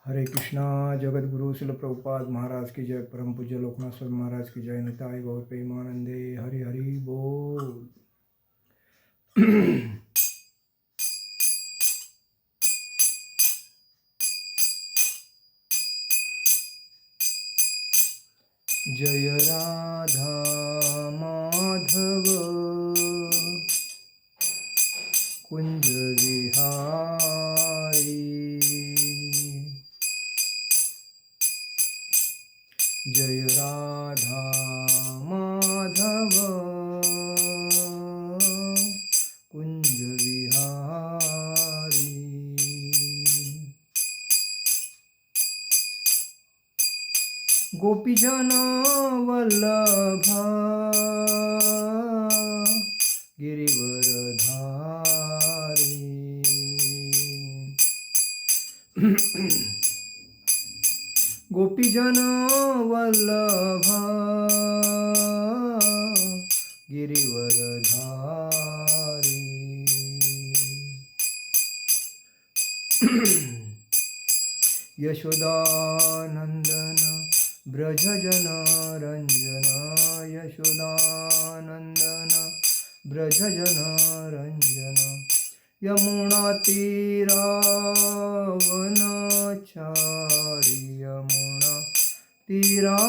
हरे कृष्णा। जगत गुरु शिल प्रभुपाद महाराज की जय। परम पूज्य लोकनाथ स्वामी महाराज की जय। निताई गौर प्रेमानंदे। हरि हरि बोल। जय राधा माधव कुंज विहारी। जय राधा माधव कुंज विहारी। गोपीजन वल्लभ गिरिवरधारी। गोपीजन वल्लभ गिरिवरधारी। यशोदानंदन ब्रजजन रंजन। यशोदानंदन ब्रजजन रंजन। यमुना तीरावनचारी। यमुना तीरावनचारी।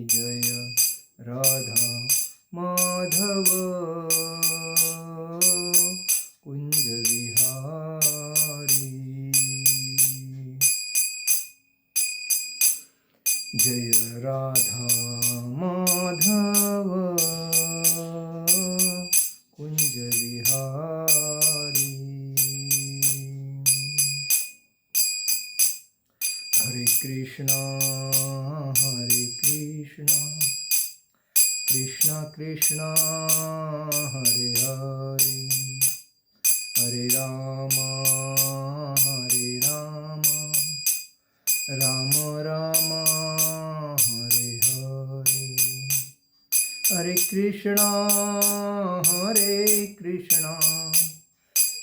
जय राधा माधव कुंज विहारी। जय राधा माधव कुंज विहारी। हरे कृष्णा कृष्णा कृष्णा हरे हरे। हरे राम राम राम हरे हरे। हरे कृष्णा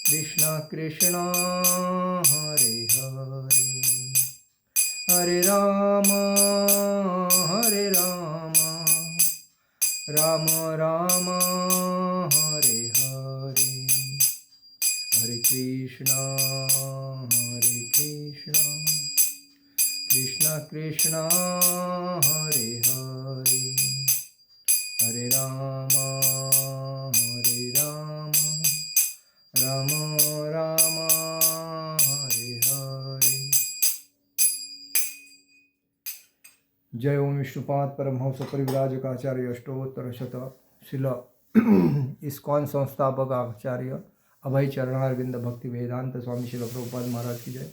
कृष्णा कृष्णा हरे हरे। हरे राम राम राम हरे हरे। हरे कृष्णा कृष्णा कृष्णा हरे हरे। हरे राम राम राम हरे हरे। जय ओम विष्णुपाद परमहंस परिव्राजकाचार्य अष्टोत्तर शत शिल इस्कॉन संस्थापक आचार्य अभय चरणारविंद भक्ति वेदांत स्वामी शिल प्रभुपाद महाराज की जय।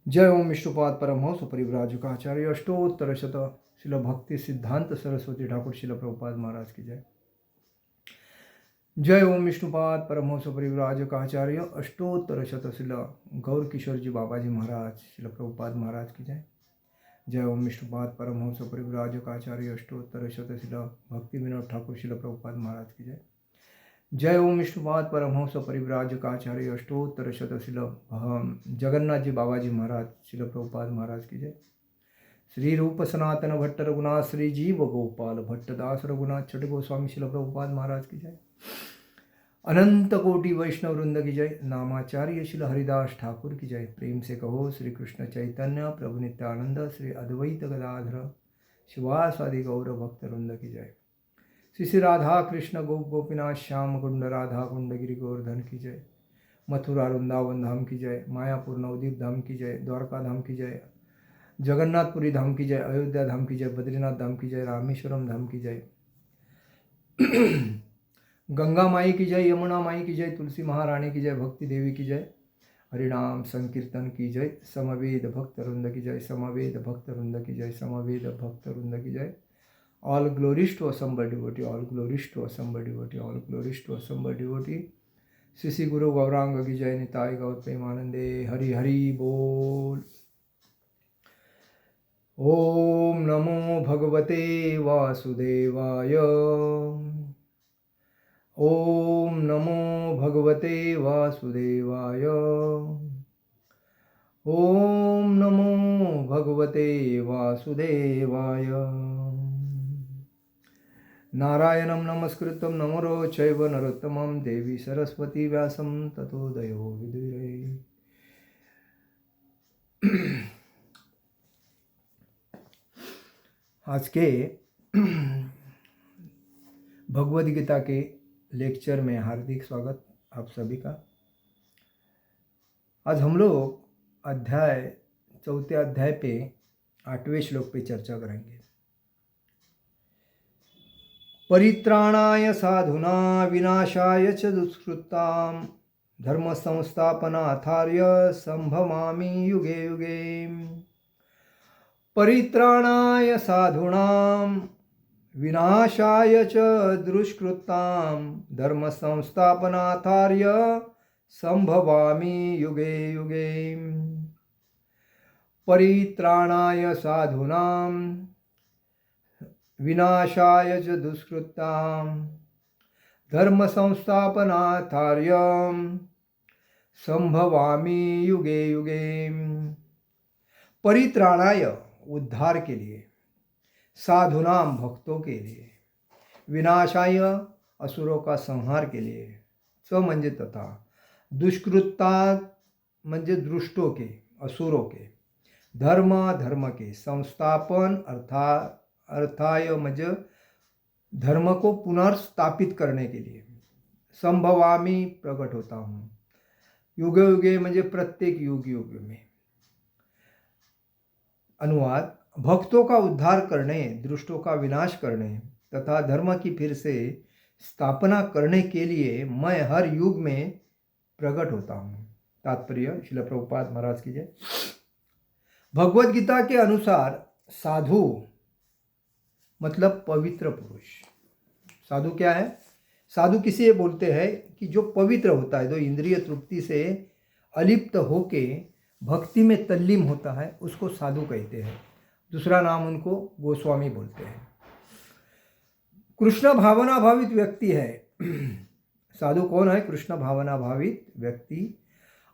जय ओम विष्णुपाद परमहंस परिव्राजकाचार्य अष्टोत्तर शत शिल भक्ति सिद्धांत सरस्वती ठाकुर शिल प्रभुपाद महाराज की जय। जय ओम विष्णुपाद परमहंस परिव्राजकाचार्य अष्टोत्तर शत शिल गौर किशोर जी बाबा जी महाराज शिल प्रभुपाद महाराज की जय। जय ओम विष्णुपाद परमहंस परिव्राजकाचार्य अष्टोत्तर शत शिल भक्ति विनोद ठाकुर शिल प्रभुपाद महाराज की जय। जय ओम विष्णुपाद परमहंस परिव्राजकाचार्य अष्टोत्तर शत शिल जगन्नाथ जी बाबा जी महाराज शिल प्रभुपाद महाराज की जय। श्री रूप सनातन भट्ट रघुनाथ श्री जीव गोपाल भट्टदास रघुनाथ छठ गोस्वामी शिल प्रभुपाद महाराज की जय। अनंत कोटि वैष्णव वृंद की जय। नामाचार्य शिल हरिदास ठाकुर की जय। प्रेम से कहो श्री कृष्ण चैतन्य प्रभु नित्यानंद श्री अद्वैत गदाधर शिवासादि गौर भक्त वृंद की जय। श्री राधा कृष्ण गोप गोपीनाथ श्याम कुंड राधा कुंड गिरि गोवर्धन की जय। मथुरा वृंदावन धाम की जय। मायापुर नवदीप धाम की जय। द्वारका धाम की जय। जगन्नाथपुरी धाम की जय। अयोध्या धाम की जय। बद्रीनाथ धाम की जय। रामेश्वरम धाम की जय। गंगा माई की जय। यमुना माई की जय। तुलसी महारानी की जय। भक्ति देवी की जय। हरिनाम संकीर्तन की जय। समवेद भक्त वृंद की जय। समवेद भक्त वृंद की जय। समवेद भक्त वृंद की जय। All glories to assembled devotee, all glories to assembled devotee, all glories to assembled devotee. Shri गुरु गौरांग की जय। निताई गौर प्रेमानंदे। हरि हरि बोल। ओम नमो भगवते वासुदेवाय। ओम नमो भगवते वासुदेवाय। ओम नमो भगवते वासुदेवाय। नारायणं नमस्कृतं नमो चैव नरोत्तमं देवी सरस्वती व्यासं ततो दयो विदुरे। आज के भगवद गीता के लेक्चर में हार्दिक स्वागत आप सभी का। आज हम लोग चौथे अध्याय पे 8वें श्लोक पे चर्चा करेंगे। परित्राणाय साधुना विनाशाय च दुष्कृतां धर्म संस्थापनार्थाय संभवामि युगे युगे। परित्राणाय साधूनां विनाशाय च दुष्कृतां धर्म संस्थापनार्थाय संभवामि युगे युगे। परित्राणाय साधूनां विनाशाय च दुष्कृतां धर्म संस्थापनार्थाय संभवामि युगे युगे। परित्राणाय उद्धार के लिए, साधुनाम भक्तों के लिए, विनाशाय असुरों का संहार के लिए, च म्हणजे तथा, दुष्कृता म्हणजे दुष्टों के असुरों के, धर्म के, संस्थापन अर्थाय म्हणजे धर्म को पुनर्स्थापित करने के लिए, संभवामी प्रकट होता हूँ, युगे युगे म्हणजे प्रत्येक युग युग में। अनुवाद: भक्तों का उद्धार करने, दुष्टों का विनाश करने तथा धर्म की फिर से स्थापना करने के लिए मैं हर युग में प्रकट होता हूँ। तात्पर्य: श्रील प्रभुपाद महाराज की जय। भगवद गीता के अनुसार साधु मतलब पवित्र पुरुष। साधु क्या है? साधु किसे बोलते हैं कि जो पवित्र होता है, जो इंद्रिय तृप्ति से अलिप्त होके भक्ति में तल्लीन होता है, उसको साधु कहते हैं। दूसरा नाम उनको गोस्वामी बोलते हैं। कृष्ण भावना भावित व्यक्ति है। साधु कौन है? कृष्ण भावना भावित व्यक्ति।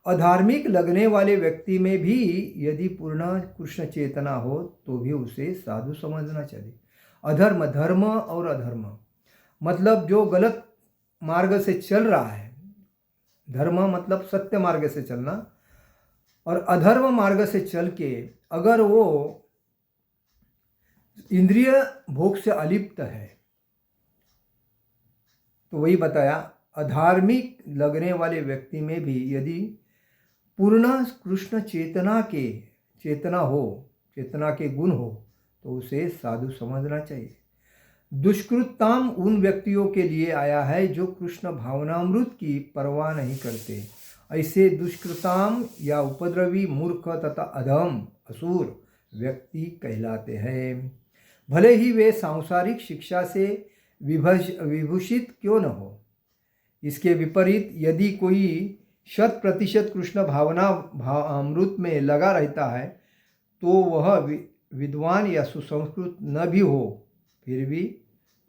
अधार्मिक लगने वाले व्यक्ति में भी यदि पूर्ण कृष्ण चेतना हो तो भी उसे साधु समझना चाहिए। अधर्म, धर्म और अधर्म मतलब जो गलत मार्ग से चल रहा है, धर्म मतलब सत्य मार्ग से चलना, और अधर्म मार्ग से चल के अगर वो इंद्रिय भोग से अलिप्त है तो वही बताया, अधार्मिक लगने वाले व्यक्ति में भी यदि पूर्ण कृष्ण चेतना के गुण हो तो उसे साधु समझना चाहिए। दुष्कृताम उन व्यक्तियों के लिए आया है जो कृष्ण भावनामृत की परवाह नहीं करते। ऐसे दुष्कृताम या उपद्रवी, मूर्ख तथा अधम असुर व्यक्ति कहलाते हैं, भले ही वे सांसारिक शिक्षा से विभूषित क्यों न हो। इसके विपरीत यदि कोई 100% कृष्ण भावना अमृत में लगा रहता है तो वह विद्वान या सुसंस्कृत न भी हो, फिर भी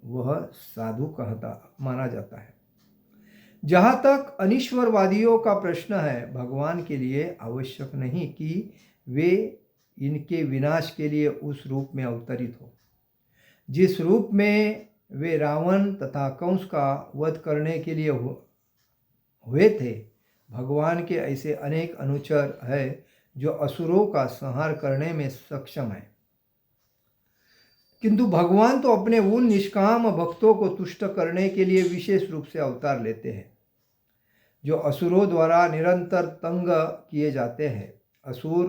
वह साधु माना जाता है। जहाँ तक अनीश्वरवादियों का प्रश्न है, भगवान के लिए आवश्यक नहीं कि वे इनके विनाश के लिए उस रूप में अवतरित हो जिस रूप में वे रावण तथा कंस का वध करने के लिए हुए थे। भगवान के ऐसे अनेक अनुचर हैं जो असुरों का संहार करने में सक्षम है, किंतु भगवान तो अपने उन निष्काम भक्तों को तुष्ट करने के लिए विशेष रूप से अवतार लेते हैं जो असुरों द्वारा निरंतर तंग किए जाते हैं। असुर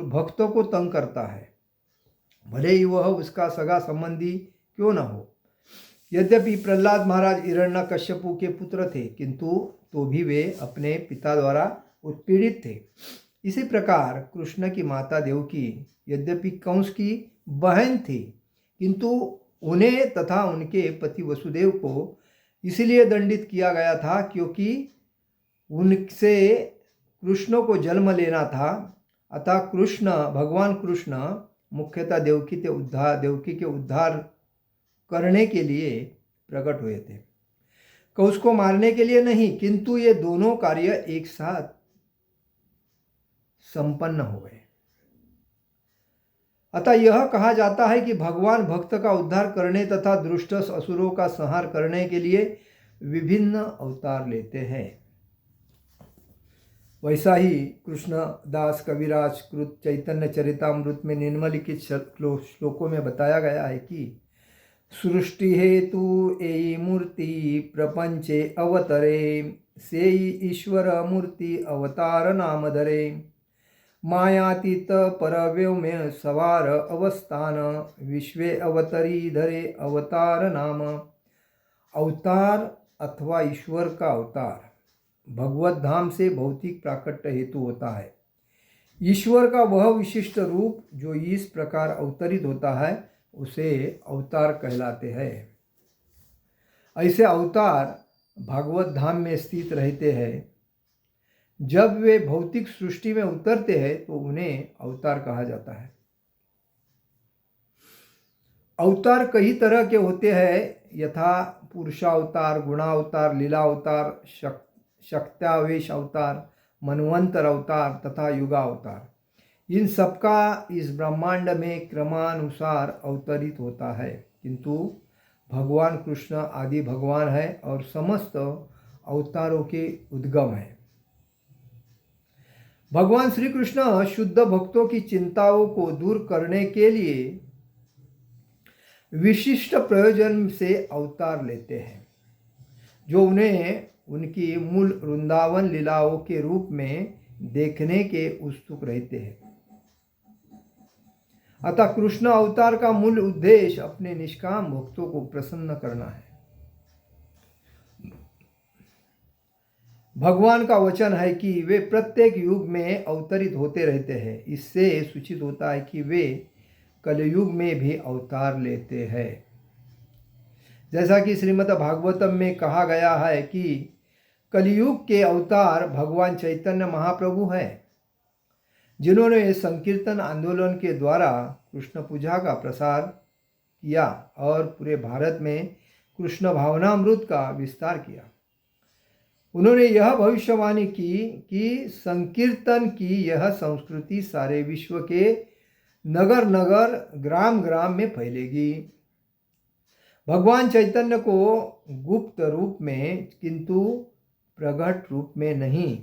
भक्तों को तंग करता है, भले ही वह उसका सगा संबंधी क्यों न हो। यद्यपि प्रहलाद महाराज हिरण्यकश्यपु के पुत्र थे, किंतु तो भी वे अपने पिता द्वारा उत्पीड़ित थे। इसी प्रकार कृष्ण की माता देवकी यद्यपि कंस की बहन थी, किंतु उन्हें तथा उनके पति वसुदेव को इसलिए दंडित किया गया था क्योंकि उनसे कृष्ण को जन्म लेना था। अतः भगवान कृष्ण मुख्यतः देवकी के उद्धार करने के लिए प्रकट हुए थे। उसको मारने के लिए नहीं, किंतु ये दोनों कार्य एक साथ संपन्न हो गए। अतः यह कहा जाता है कि भगवान भक्त का उद्धार करने तथा दुष्ट असुरों का संहार करने के लिए विभिन्न अवतार लेते हैं। वैसा ही कृष्णदास कविराज कृत चैतन्य चरितामृत में निम्नलिखित श्लोकों में बताया गया है कि सृष्टि हेतु एई मूर्ति प्रपंचे अवतरे, सेई ईश्वर मूर्ति अवतार नाम धरे, मायातीत परव्योम्य सवार अवस्थान, विश्वे अवतरी धरे अवतार नाम। अवतार अथवा ईश्वर का अवतार भगवत धाम से भौतिक प्राकट्य हेतु होता है। ईश्वर का वह विशिष्ट रूप जो इस प्रकार अवतरित होता है उसे अवतार कहलाते हैं। ऐसे अवतार भागवत धाम में स्थित रहते हैं। जब वे भौतिक सृष्टि में उतरते हैं तो उन्हें अवतार कहा जाता है। अवतार कई तरह के होते हैं, यथा पुरुषावतार, गुणावतार, लीलावतार, शक्त्यावेश अवतार, मनवंतर अवतार तथा युगावतार। इन सबका इस ब्रह्मांड में क्रमानुसार अवतरित होता है, किंतु भगवान कृष्ण आदि भगवान है और समस्त अवतारों के उद्गम है। भगवान श्री कृष्ण शुद्ध भक्तों की चिंताओं को दूर करने के लिए विशिष्ट प्रयोजन से अवतार लेते हैं, जो उन्हें उनकी मूल वृंदावन लीलाओं के रूप में देखने के उत्सुक रहते हैं। अतः कृष्ण अवतार का मूल उद्देश्य अपने निष्काम भक्तों को प्रसन्न करना है। भगवान का वचन है कि वे प्रत्येक युग में अवतरित होते रहते हैं। इससे सूचित होता है कि वे कलयुग में भी अवतार लेते हैं। जैसा कि श्रीमद् भागवतम में कहा गया है कि कलयुग के अवतार भगवान चैतन्य महाप्रभु हैं, जिन्होंने संकीर्तन आंदोलन के द्वारा कृष्ण पूजा का प्रसार किया और पूरे भारत में कृष्ण भावनामृत का विस्तार किया। उन्होंने यह भविष्यवाणी की कि संकीर्तन की यह संस्कृति सारे विश्व के नगर नगर ग्राम ग्राम में फैलेगी। भगवान चैतन्य को गुप्त रूप में किंतु प्रकट रूप में नहीं।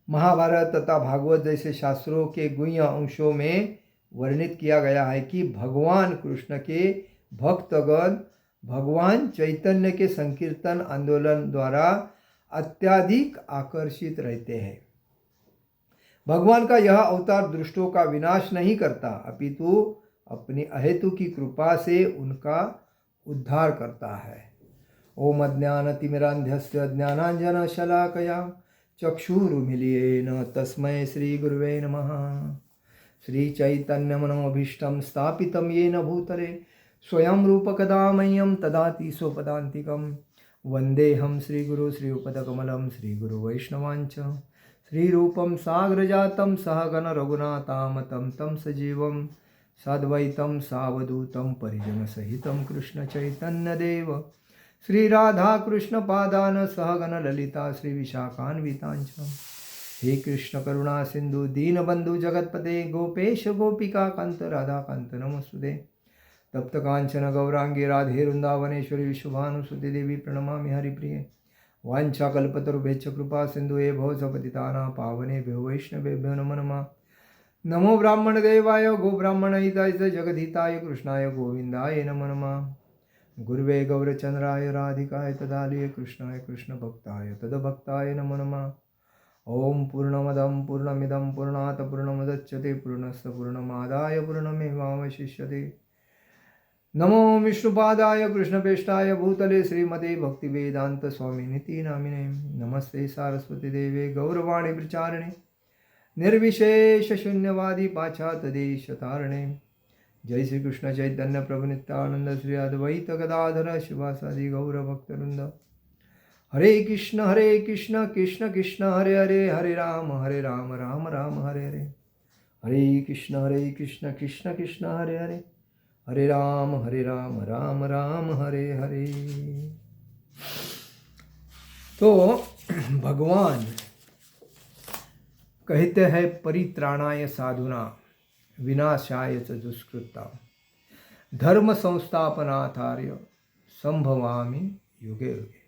महाभारत तथा भागवत जैसे शास्त्रों के गुह्य अंशों में वर्णित किया गया है कि भगवान कृष्ण के भक्तगण भगवान चैतन्य के संकीर्तन आंदोलन द्वारा अत्यधिक आकर्षित रहते हैं। भगवान का यह अवतार दुष्टों का विनाश नहीं करता, अपितु अपनी अहेतु की कृपा से उनका उद्धार करता है। ओम अज्ञानतिमिरान्धस्य ज्ञानाञ्जनशलाकया चक्षुरुन्मीलितेन तस्मै श्रीगुरुवे नमः। श्रीचैतन्यमनोभीष्टं स्थापितं येन भूतले स्वयं रूपकदा मह्यं ददाति स्वपदान्तिकं। वन्देऽहं श्रीगुरु श्रीयुतपदकमलं श्रीगुरुवैष्णवांच श्रीरूपं साग्रजातं सहगण रघुनाथामतं तं सजीवं साद्वैतं सावधूतं परिजनसहितं कृष्णचैतन्यदेव श्रीराधाकृष्णपादान् सहगण ललिता श्रीविशाखान्वितांच। हे कृष्ण करुणा सिंधु दीनबंधु जगतपते गोपेश गोपिका कांत राधाकांत नमोस्तुते। तप्त कांचन गौरांगी राधे वृंदावनेश्वरी विश्वभानुसुते देवी प्रणमामि हरिप्रिये। वाञ्छाकल्पतरुभ्यश्च कृपा सिन्धुवे भवसपतितानां पावनेभ्यो वैष्णवेभ्यो नमो नमः। नमो ब्राह्मणदेवाय गोब्राह्मणहिताय च जगद्हिताय कृष्णाय गोविन्दाय नमो नमः। गुरुवे गौरचन्द्राय राधिकाय तदालये कृष्णाय कृष्णभक्ताय तद्भक्ताय नमो नमः। ओम पूर्णमदं पूर्णमिदं पूर्णात् पूर्णमुदच्यते पूर्णस्य पूर्णमादाय पूर्णमेवावशिष्यते। नमो विष्णुपादाय कृष्णपेष्ठाय भूतले श्रीमते भक्तिवेदांत स्वामिनिति नामिने। नमस्ते सारस्वती देवे गौरवाणी प्रचारिणे निर्विशेष शून्यवादी पाश्चात्यदेशतारिणे। जय श्री कृष्ण चैतन्य प्रभु नित्यानंद श्री अद्वैत गदाधर शिवासादि गौरभक्तवृंद। हरे कृष्ण कृष्ण कृष्ण हरे हरे, हरे राम राम राम हरे हरे। हरे कृष्ण कृष्ण कृष्ण हरे हरे, हरे राम राम राम हरे हरे। तो भगवान कहते हैं परित्राणाय साधुना विनाशाय च दुष्कृता धर्म संस्थापनार्थाय संभवामि युगे युगे।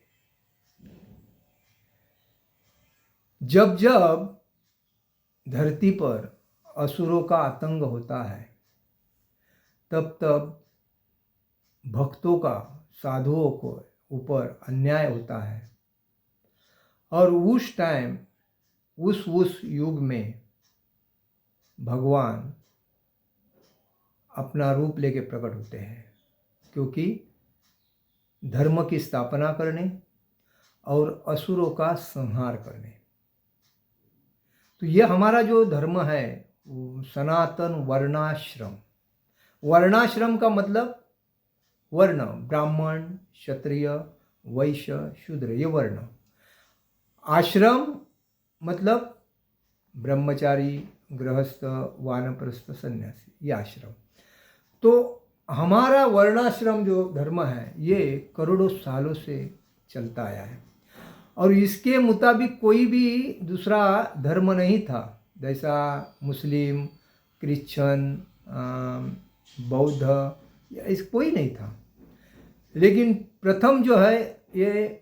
जब जब धरती पर असुरों का आतंक होता है तब तब भक्तों का साधुओं को ऊपर अन्याय होता है और उस टाइम उस युग में भगवान अपना रूप लेके प्रकट होते हैं, क्योंकि धर्म की स्थापना करने और असुरों का संहार करने। तो ये हमारा जो धर्म है सनातन वर्णाश्रम। वर्णाश्रम का मतलब वर्ण, ब्राह्मण, क्षत्रिय, वैश्य, शूद्र, ये वर्ण। आश्रम मतलब ब्रह्मचारी, गृहस्थ, वानप्रस्थ, सन्यासी, ये आश्रम। तो हमारा वर्णाश्रम जो धर्म है ये करोड़ों सालों से चलता आया है और इसके मुताबिक कोई भी दूसरा धर्म नहीं था, जैसा मुस्लिम, क्रिश्चियन, बौद्ध, इस कोई नहीं था। लेकिन प्रथम जो है ये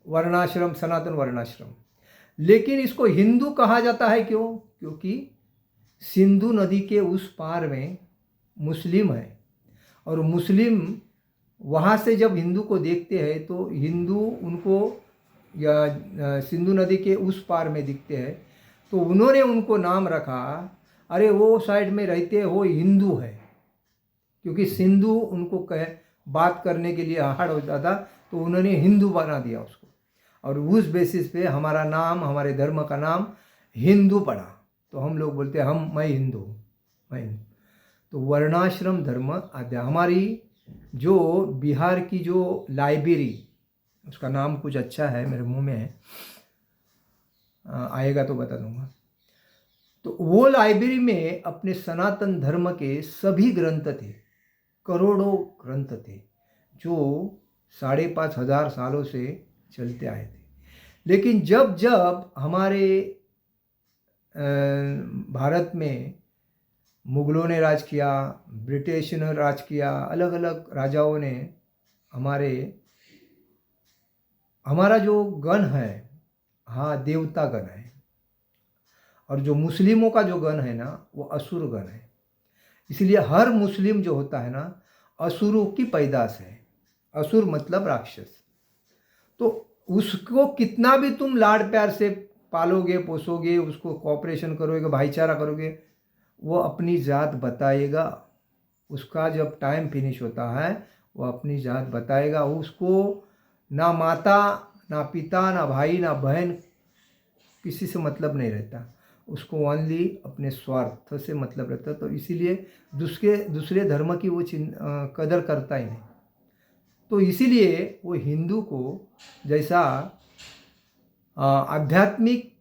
वर्णाश्रम, सनातन वर्णाश्रम। लेकिन इसको हिंदू कहा जाता है क्यों? क्योंकि सिंधु नदी के उस पार में मुस्लिम है और मुस्लिम वहाँ से जब हिंदू को देखते हैं तो हिंदू उनको या सिंधु नदी के उस पार में दिखते हैं, तो उन्होंने उनको नाम रखा, अरे वो साइड में रहते हो हिंदू है, क्योंकि सिंधु उनको बात करने के लिए हार्ड होता था, तो उन्होंने हिंदू बना दिया उसको और उस बेसिस पे हमारा नाम, हमारे धर्म का नाम हिंदू पड़ा। तो हम लोग बोलते हैं मैं हिंदू हूँ, मैं हिंदू। तो वर्णाश्रम धर्म आद्या। हमारी जो बिहार की जो लाइब्रेरी, उसका नाम कुछ अच्छा है, मेरे मुंह में है, आएगा तो बता दूंगा। तो वो लाइब्रेरी में अपने सनातन धर्म के सभी ग्रंथ थे, करोड़ों ग्रंथ थे जो 5,500 सालों से चलते आए थे। लेकिन जब जब हमारे भारत में मुगलों ने राज किया, ब्रिटिश ने राज किया, अलग अलग राजाओं ने हमारा जो गण है, हाँ देवता गण है, और जो मुस्लिमों का जो गण है ना वो असुर गण है। इसलिए हर मुस्लिम जो होता है ना असुरों की पैदाश है। असुर मतलब राक्षस। तो उसको कितना भी तुम लाड प्यार से पालोगे, पोसोगे, उसको कोऑपरेशन करोगे, भाईचारा करोगे, वो अपनी जात बताएगा। उसका जब टाइम फिनिश होता है वो अपनी जात बताएगा। उसको ना माता, ना पिता, ना भाई, ना बहन, किसी से मतलब नहीं रहता। उसको ओनली अपने स्वार्थ से मतलब रहता। तो इसीलिए दूसरे धर्म की वो कदर करता ही नहीं। तो इसीलिए वो हिंदू को जैसा आध्यात्मिक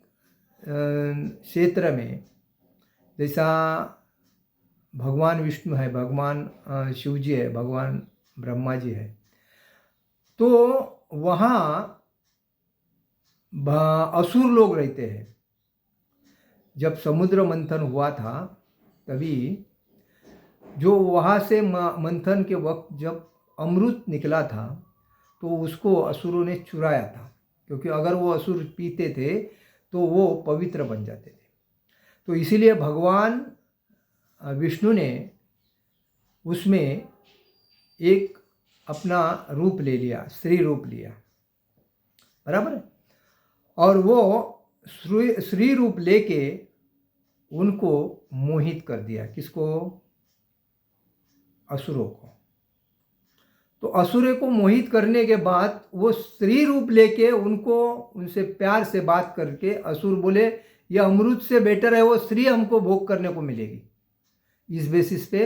क्षेत्र में जैसा भगवान विष्णु है, भगवान शिव जी है, भगवान ब्रह्मा जी है, तो वहाँ असुर लोग रहते हैं। जब समुद्र मंथन हुआ था तभी जो वहाँ से मंथन के वक्त जब अमृत निकला था तो उसको असुरों ने चुराया था, क्योंकि अगर वो असुर पीते थे तो वो पवित्र बन जाते थे। तो इसीलिए भगवान विष्णु ने उसमें एक अपना रूप ले लिया, स्त्री रूप लिया, बराबर है। और वो स्त्री रूप लेके उनको मोहित कर दिया। किसको? असुरों को। तो असुरों को मोहित करने के बाद वो स्त्री रूप लेके उनसे प्यार से बात करके असुर बोले यह अमृत से बेटर है, वो स्त्री हमको भोग करने को मिलेगी। इस बेसिस पे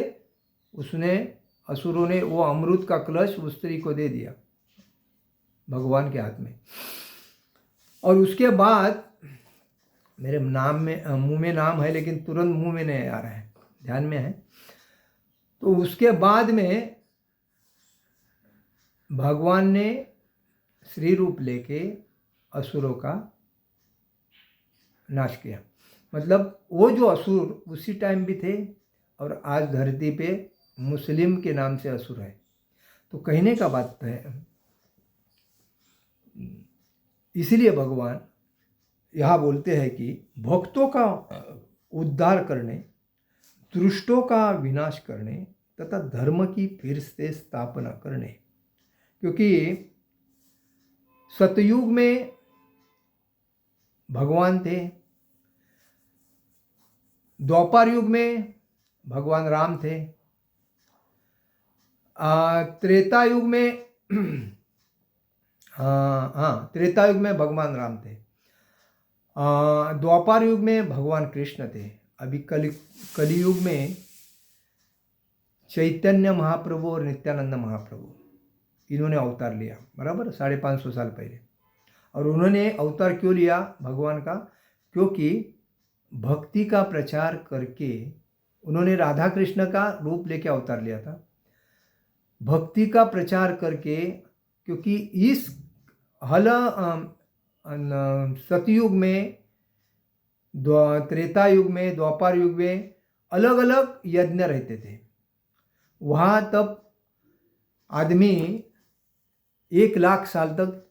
असुरों ने वो अमृत का कलश उस स्त्री को दे दिया भगवान के हाथ में। और उसके बाद मेरे मुंह में नाम है लेकिन तुरंत मुंह में नहीं आ रहा है, ध्यान में है। तो उसके बाद में भगवान ने श्री रूप लेके असुरों का नाश किया। मतलब वो जो असुर उसी टाइम भी थे और आज धरती पे मुस्लिम के नाम से असुर है। तो कहने का बात है, इसीलिए भगवान यहाँ बोलते हैं कि भक्तों का उद्धार करने, दुष्टों का विनाश करने तथा धर्म की फिर से स्थापना करने। क्योंकि सतयुग में भगवान थे, द्वापर युग में भगवान राम थे, त्रेता युग में त्रेता युग में भगवान राम थे, द्वापर युग में भगवान कृष्ण थे। अभी कलियुग में चैतन्य महाप्रभु और नित्यानंद महाप्रभु इन्होंने अवतार लिया, बराबर 550 साल पहले। और उन्होंने अवतार क्यों लिया भगवान का? क्योंकि भक्ति का प्रचार करके उन्होंने राधा कृष्ण का रूप लेके अवतार लिया था। भक्ति का प्रचार करके, क्योंकि इस सतयुग में, त्रेता युग में, द्वापर युग में अलग अलग यज्ञ रहते थे। वहाँ तब आदमी 1,00,000 साल तक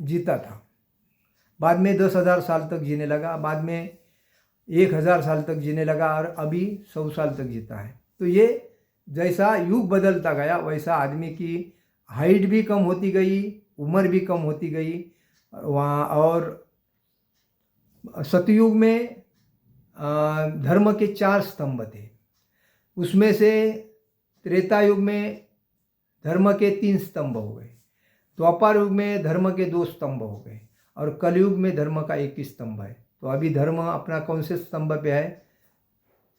जीता था, बाद में 10,000 साल तक जीने लगा, बाद में 1,000 साल तक जीने लगा और अभी 100 साल तक जीता है। तो ये जैसा युग बदलता गया वैसा आदमी की हाइट भी कम होती गई, उम्र भी कम होती गई वहाँ। और सतयुग में धर्म के 4 स्तंभ थे, उसमें से त्रेता युग में धर्म के 3 स्तंभ हो गए, द्वापर युग में धर्म के 2 स्तंभ हो गए और कलयुग में धर्म का 1 ही स्तंभ है। तो अभी धर्म अपना कौन से स्तंभ पे है?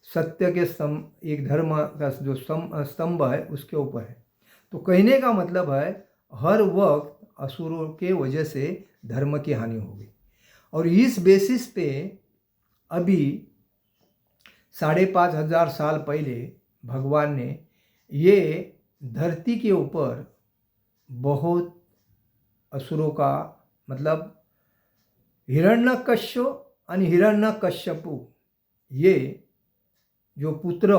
सत्य के स्तंभ, एक धर्म का जो स्तंभ है उसके ऊपर है। तो कहने का मतलब है हर वक्त असुरों के वजह से धर्म की हानि होगी। और इस बेसिस पे अभी 5,500 साल पहले भगवान ने ये धरती के ऊपर बहुत असुरों का, मतलब हिरण्यकश्यप और हिरण्यकश्यपु, ये जो पुत्र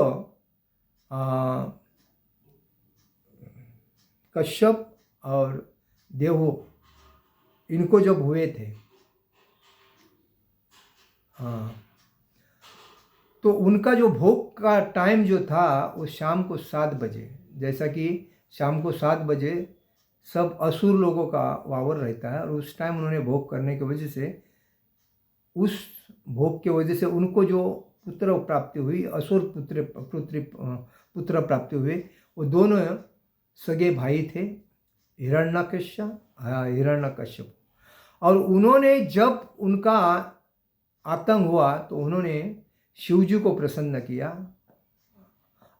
कश्यप और देवो, इनको जब हुए थे, तो उनका जो भोग का टाइम जो था वो शाम को 7 बजे, जैसा कि शाम को 7 बजे सब असुर लोगों का वावर रहता है। और उस टाइम उन्होंने भोग करने की वजह से, उस भोग के वजह से उनको जो पुत्र प्राप्ति हुई, असुर पुत्र प्राप्ति हुए, वो दोनों सगे भाई थे, हिरण्यकश्यप। और उन्होंने जब उनका आतंक हुआ तो उन्होंने शिवजी को प्रसन्न किया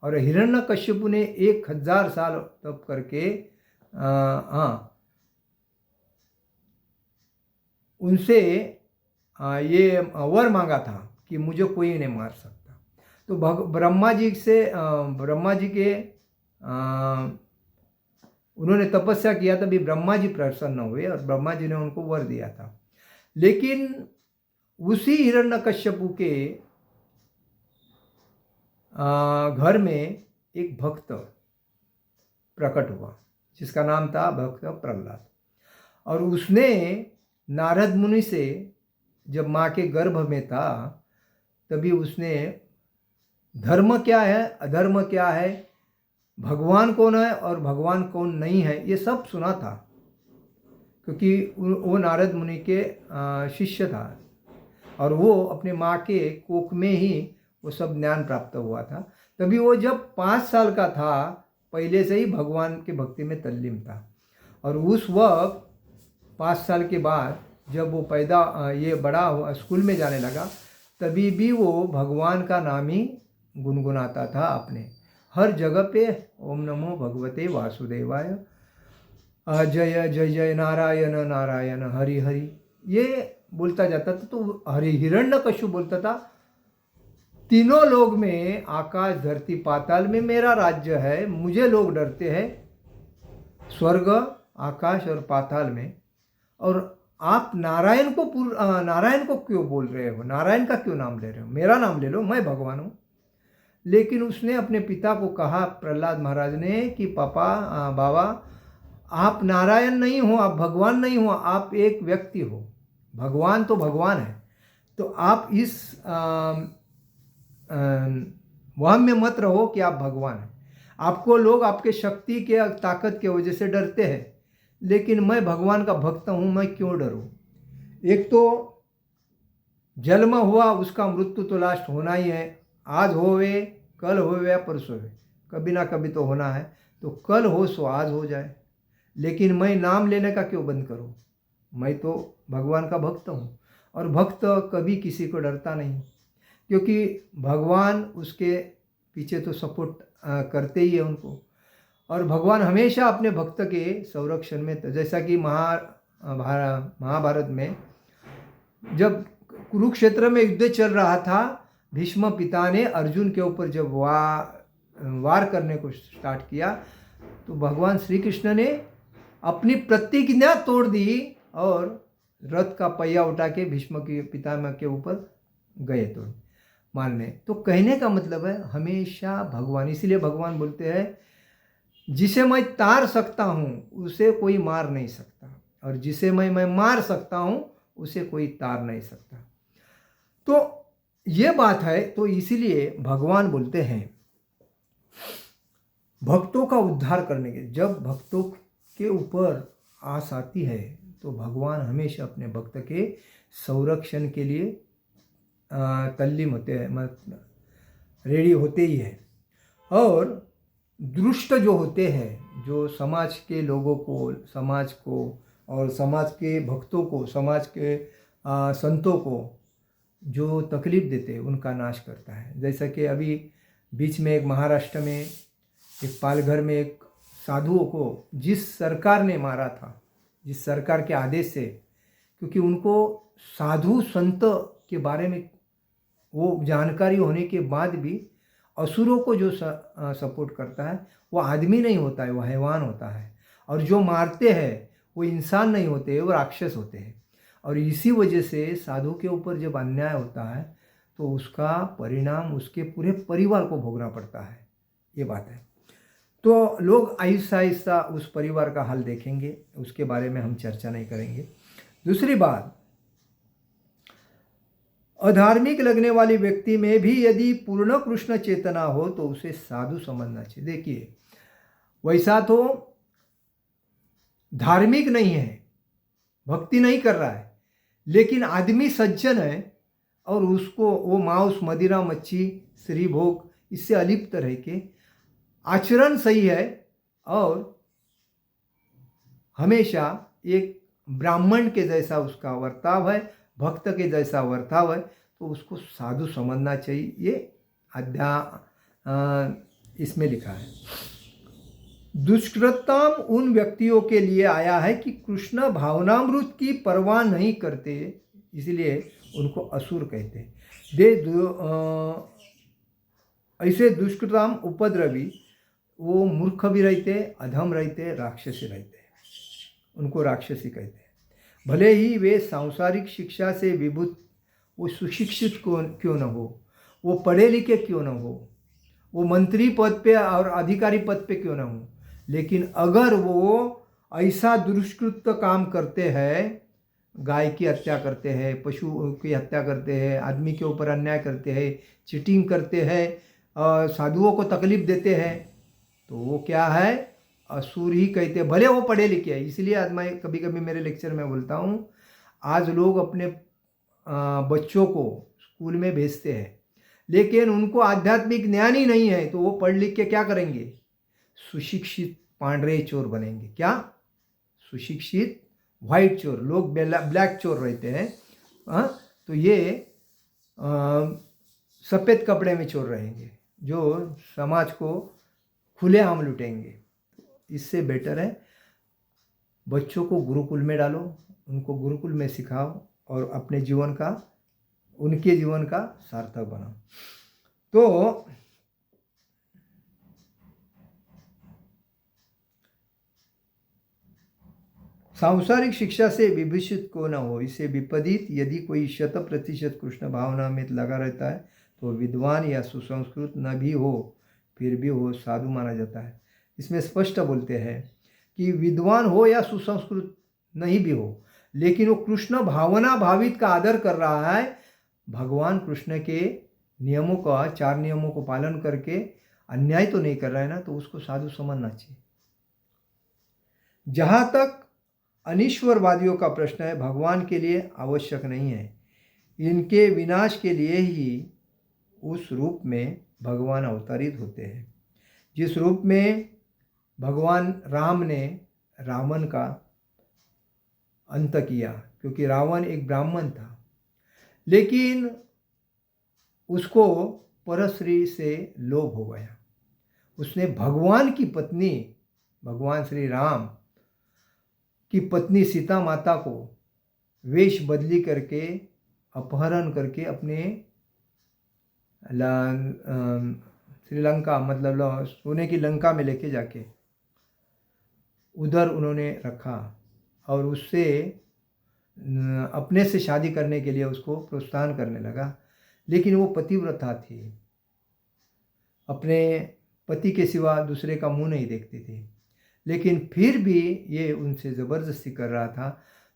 और हिरण्यकश्यप ने 1,000 साल तप करके उनसे ये वर मांगा था कि मुझे कोई नहीं मार सकता। तो ब्रह्मा जी के उन्होंने तपस्या किया, तभी ब्रह्मा जी प्रसन्न हुए और ब्रह्मा जी ने उनको वर दिया था। लेकिन उसी हिरण्यकश्यप के घर में एक भक्त प्रकट हुआ जिसका नाम था भक्त प्रहलाद। और उसने नारद मुनि से, जब माँ के गर्भ में था तभी उसने धर्म क्या है, अधर्म क्या है, भगवान कौन है और भगवान कौन नहीं है, ये सब सुना था। क्योंकि वो नारद मुनि के शिष्य था और वो अपने माँ के कोख में ही वो सब ज्ञान प्राप्त हुआ था। तभी वो जब 5 साल का था पहले से ही भगवान की भक्ति में तल्लीन था। और उस वक्त 5 साल के बाद जब वो ये बड़ा हुआ, स्कूल में जाने लगा, तभी भी वो भगवान का नाम ही गुनगुनाता था अपने हर जगह पे। ओम नमो भगवते वासुदेवाय, जय जय जय नारायण नारायण हरि हरि, ये बोलता जाता था। तो हिरण्यकश्यप बोलता था तीनों लोग में, आकाश धरती पाताल में मेरा राज्य है, मुझे लोग डरते हैं, स्वर्ग आकाश और पाताल में। और आप नारायण को क्यों बोल रहे हो, नारायण का क्यों नाम ले रहे हो, मेरा नाम ले लो, मैं भगवान हूँ। लेकिन उसने अपने पिता को कहा, प्रहलाद महाराज ने, कि बाबा आप नारायण नहीं हो, आप भगवान नहीं हो, आप एक व्यक्ति हो। भगवान तो भगवान है। तो आप इस वहम में मत रहो कि आप भगवान हैं। आपको लोग आपके शक्ति के ताकत के वजह से डरते हैं, लेकिन मैं भगवान का भक्त हूँ, मैं क्यों डरूँ। एक तो जन्म हुआ, उसका मृत्यु तो लास्ट होना ही है। आज होवे, कल होवे या परसों होवे, कभी ना कभी तो होना है। तो कल हो सो आज हो जाए, लेकिन मैं नाम लेने का क्यों बंद करूं। मैं तो भगवान का भक्त हूँ, और भक्त कभी किसी को डरता नहीं, क्योंकि भगवान उसके पीछे तो सपोर्ट करते ही है उनको। और भगवान हमेशा अपने भक्त के संरक्षण में, जैसा कि महाभारत में जब कुरुक्षेत्र में युद्ध चल रहा था, भीष्म पिता ने अर्जुन के ऊपर जब वार करने को स्टार्ट किया, तो भगवान श्री कृष्ण ने अपनी प्रतिज्ञा तोड़ दी और रथ का पहिया उठा के भीष्म के पितामह के ऊपर गए तो मारने। तो कहने का मतलब है हमेशा भगवान, इसीलिए भगवान बोलते हैं, जिसे मैं तार सकता हूँ उसे कोई मार नहीं सकता, और जिसे मैं मार सकता हूँ उसे कोई तार नहीं सकता। तो ये बात है। तो इसीलिए भगवान बोलते हैं भक्तों का उद्धार करने के। जब भक्तों के ऊपर आस आती है तो भगवान हमेशा अपने भक्त के संरक्षण के लिए तल्लीन होते हैं, रेडी होते ही है। और दुष्ट जो होते हैं, जो समाज के लोगों को, समाज को और समाज के भक्तों को, समाज के संतों को जो तकलीफ देते हैं, उनका नाश करता है। जैसा कि अभी बीच में एक महाराष्ट्र में एक पालघर में एक साधुओं को जिस सरकार ने मारा था, जिस सरकार के आदेश से, क्योंकि उनको साधु संत के बारे में वो जानकारी होने के बाद भी असुरों को जो सपोर्ट करता है वो आदमी नहीं होता है, वो हैवान होता है। और जो मारते हैं वो इंसान नहीं होते, वो राक्षस होते हैं। और इसी वजह से साधु के ऊपर जब अन्याय होता है तो उसका परिणाम उसके पूरे परिवार को भोगना पड़ता है। ये बात है। तो लोग आहिस्ता आहिस्ता उस परिवार का हाल देखेंगे, उसके बारे में हम चर्चा नहीं करेंगे। दूसरी बात, अधार्मिक लगने वाली व्यक्ति में भी यदि पूर्ण कृष्ण चेतना हो तो उसे साधु समझना चाहिए। देखिए, वैसा तो धार्मिक नहीं है, भक्ति नहीं कर रहा है, लेकिन आदमी सज्जन है और उसको वो मांस, मदिरा, मच्छी, श्री भोग इससे अलिप्त रह के आचरण सही है और हमेशा एक ब्राह्मण के जैसा उसका वर्ताव है, भक्त के जैसा वर्ताव है, तो उसको साधु समझना चाहिए। ये इसमें लिखा है। दुष्कृतम उन व्यक्तियों के लिए आया है कि कृष्ण भावनामृत की परवाह नहीं करते, इसलिए उनको असुर कहते हैं। ऐसे दुष्कृतम उपद्रवी वो मूर्ख भी रहते, अधम रहते, राक्षसी रहते, उनको राक्षसी कहते हैं। भले ही वे सांसारिक शिक्षा से विभूत, वो सुशिक्षित क्यों न हो, वो पढ़े लिखे क्यों न हो, वो मंत्री पद पे और अधिकारी पद पे क्यों न हो, लेकिन अगर वो ऐसा दुष्कृत काम करते हैं, गाय की हत्या करते हैं, पशु की हत्या करते हैं, आदमी के ऊपर अन्याय करते हैं, चीटिंग करते हैं, साधुओं को तकलीफ देते हैं, तो वो क्या है, असुर ही कहते हैं। भले वो पढ़े लिखे हैं। इसलिए आज मैं कभी कभी मेरे लेक्चर में बोलता हूँ, आज लोग अपने बच्चों को स्कूल में भेजते हैं, लेकिन उनको आध्यात्मिक ज्ञान ही नहीं है, तो वो पढ़ लिख के क्या करेंगे, सुशिक्षित पांडरे चोर बनेंगे। क्या, सुशिक्षित वाइट चोर, लोग ब्लैक चोर रहते हैं। तो ये सफ़ेद कपड़े में चोर रहेंगे, जो समाज को खुलेआम लुटेंगे। इससे बेटर है बच्चों को गुरुकुल में डालो, उनको गुरुकुल में सिखाओ और अपने जीवन का, उनके जीवन का सार्थक बनाओ। तो सांसारिक शिक्षा से विभूषित को न हो, इसे विपरीत यदि कोई 100% कृष्ण भावना में लगा रहता है तो विद्वान या सुसंस्कृत न भी हो फिर भी वो साधु माना जाता है। इसमें स्पष्ट बोलते हैं कि विद्वान हो या सुसंस्कृत नहीं भी हो, लेकिन वो कृष्ण भावना भावित का आदर कर रहा है, भगवान कृष्ण के नियमों का 4 नियमों को पालन करके अन्याय तो नहीं कर रहा है ना, तो उसको साधु समझना चाहिए। जहाँ तक अनीश्वरवादियों का प्रश्न है, भगवान के लिए आवश्यक नहीं है, इनके विनाश के लिए ही उस रूप में भगवान अवतरित होते हैं जिस रूप में भगवान राम ने रावण का अंत किया, क्योंकि रावण एक ब्राह्मण था, लेकिन उसको परस्त्री से लोभ हो गया। उसने भगवान की पत्नी, भगवान श्री राम की पत्नी सीता माता को वेश बदली करके अपहरण करके अपने श्रीलंका, मतलब सोने की लंका में लेके जाके उधर उन्होंने रखा और उससे अपने से शादी करने के लिए उसको प्रोत्साहन करने लगा। लेकिन वो पतिव्रता थी, अपने पति के सिवा दूसरे का मुंह नहीं देखती थी, लेकिन फिर भी ये उनसे ज़बरदस्ती कर रहा था।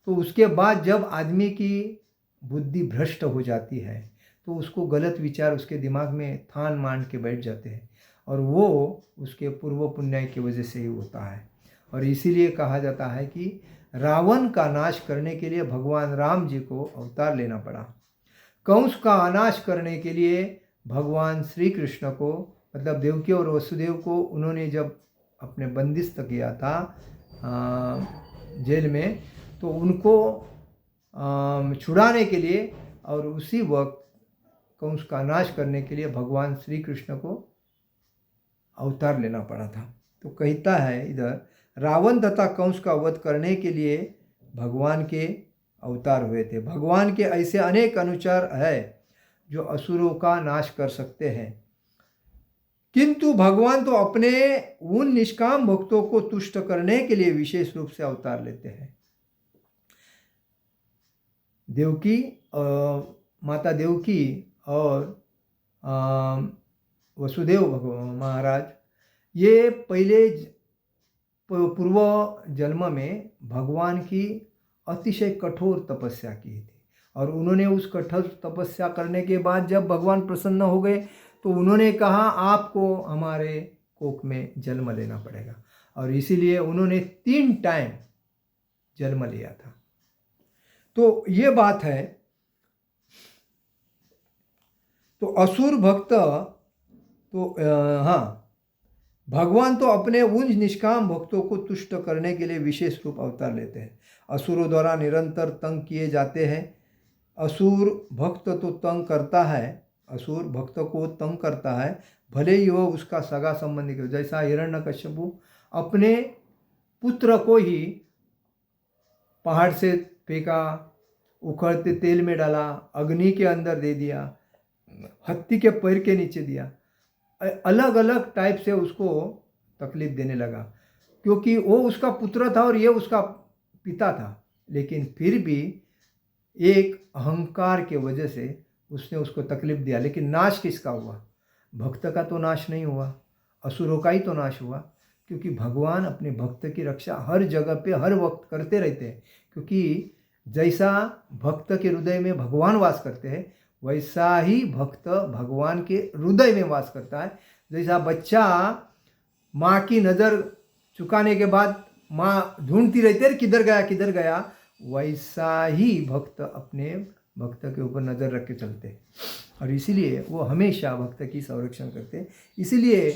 तो उसके बाद जब आदमी की बुद्धि भ्रष्ट हो जाती है तो उसको गलत विचार उसके दिमाग में थान मान के बैठ जाते हैं, और वो उसके पूर्व पुण्य की वजह से ही होता है। और इसीलिए कहा जाता है कि रावण का नाश करने के लिए भगवान राम जी को अवतार लेना पड़ा। कंस का नाश करने के लिए भगवान श्री कृष्ण को, मतलब देवकी और वसुदेव को उन्होंने जब अपने बंदिस्त किया था जेल में, तो उनको छुड़ाने के लिए और उसी वक्त कंस का नाश करने के लिए भगवान श्री कृष्ण को अवतार लेना पड़ा था। तो कहता है इधर, रावण तथा कंस का वध करने के लिए भगवान के अवतार हुए थे। भगवान के ऐसे अनेक अनुचर है जो असुरों का नाश कर सकते हैं, किंतु भगवान तो अपने उन निष्काम भक्तों को तुष्ट करने के लिए विशेष रूप से अवतार लेते हैं। देवकी, माता देवकी और वसुदेव महाराज, ये पहले पूर्व जन्म में भगवान की अतिशय कठोर तपस्या की थी, और उन्होंने उस कठोर तपस्या करने के बाद जब भगवान प्रसन्न हो गए तो उन्होंने कहा आपको हमारे कोख में जन्म लेना पड़ेगा, और इसीलिए उन्होंने 3 टाइम जन्म लिया था। तो ये बात है। तो असुर भक्त तो हाँ, भगवान तो अपने उन निष्काम भक्तों को तुष्ट करने के लिए विशेष रूप अवतार लेते हैं। असुरों द्वारा निरंतर तंग किए जाते हैं। असुर भक्त तो तंग करता है, असुर भक्त को तंग करता है, भले ही वह उसका सगा संबंधी हो। जैसा हिरण्यकश्यपु अपने पुत्र को ही पहाड़ से फेंका, उखड़ते तेल में डाला, अग्नि के अंदर दे दिया, हत्ती के पैर के नीचे दिया, अलग अलग टाइप से उसको तकलीफ देने लगा, क्योंकि वो उसका पुत्र था और ये उसका पिता था। लेकिन फिर भी एक अहंकार के वजह से उसने उसको तकलीफ दिया। लेकिन नाश किसका हुआ? भक्त का तो नाश नहीं हुआ, असुरों का ही तो नाश हुआ, क्योंकि भगवान अपने भक्त की रक्षा हर जगह पे हर वक्त करते रहते हैं। क्योंकि जैसा भक्त के हृदय में भगवान वास करते हैं, वैसा ही भक्त भगवान के हृदय में वास करता है। जैसा बच्चा माँ की नज़र चुकाने के बाद माँ ढूंढती रहती है किधर गया किधर गया, वैसा ही भक्त अपने भक्त के ऊपर नज़र रख के चलते हैं, और इसीलिए वो हमेशा भक्त की संरक्षण करते हैं। इसीलिए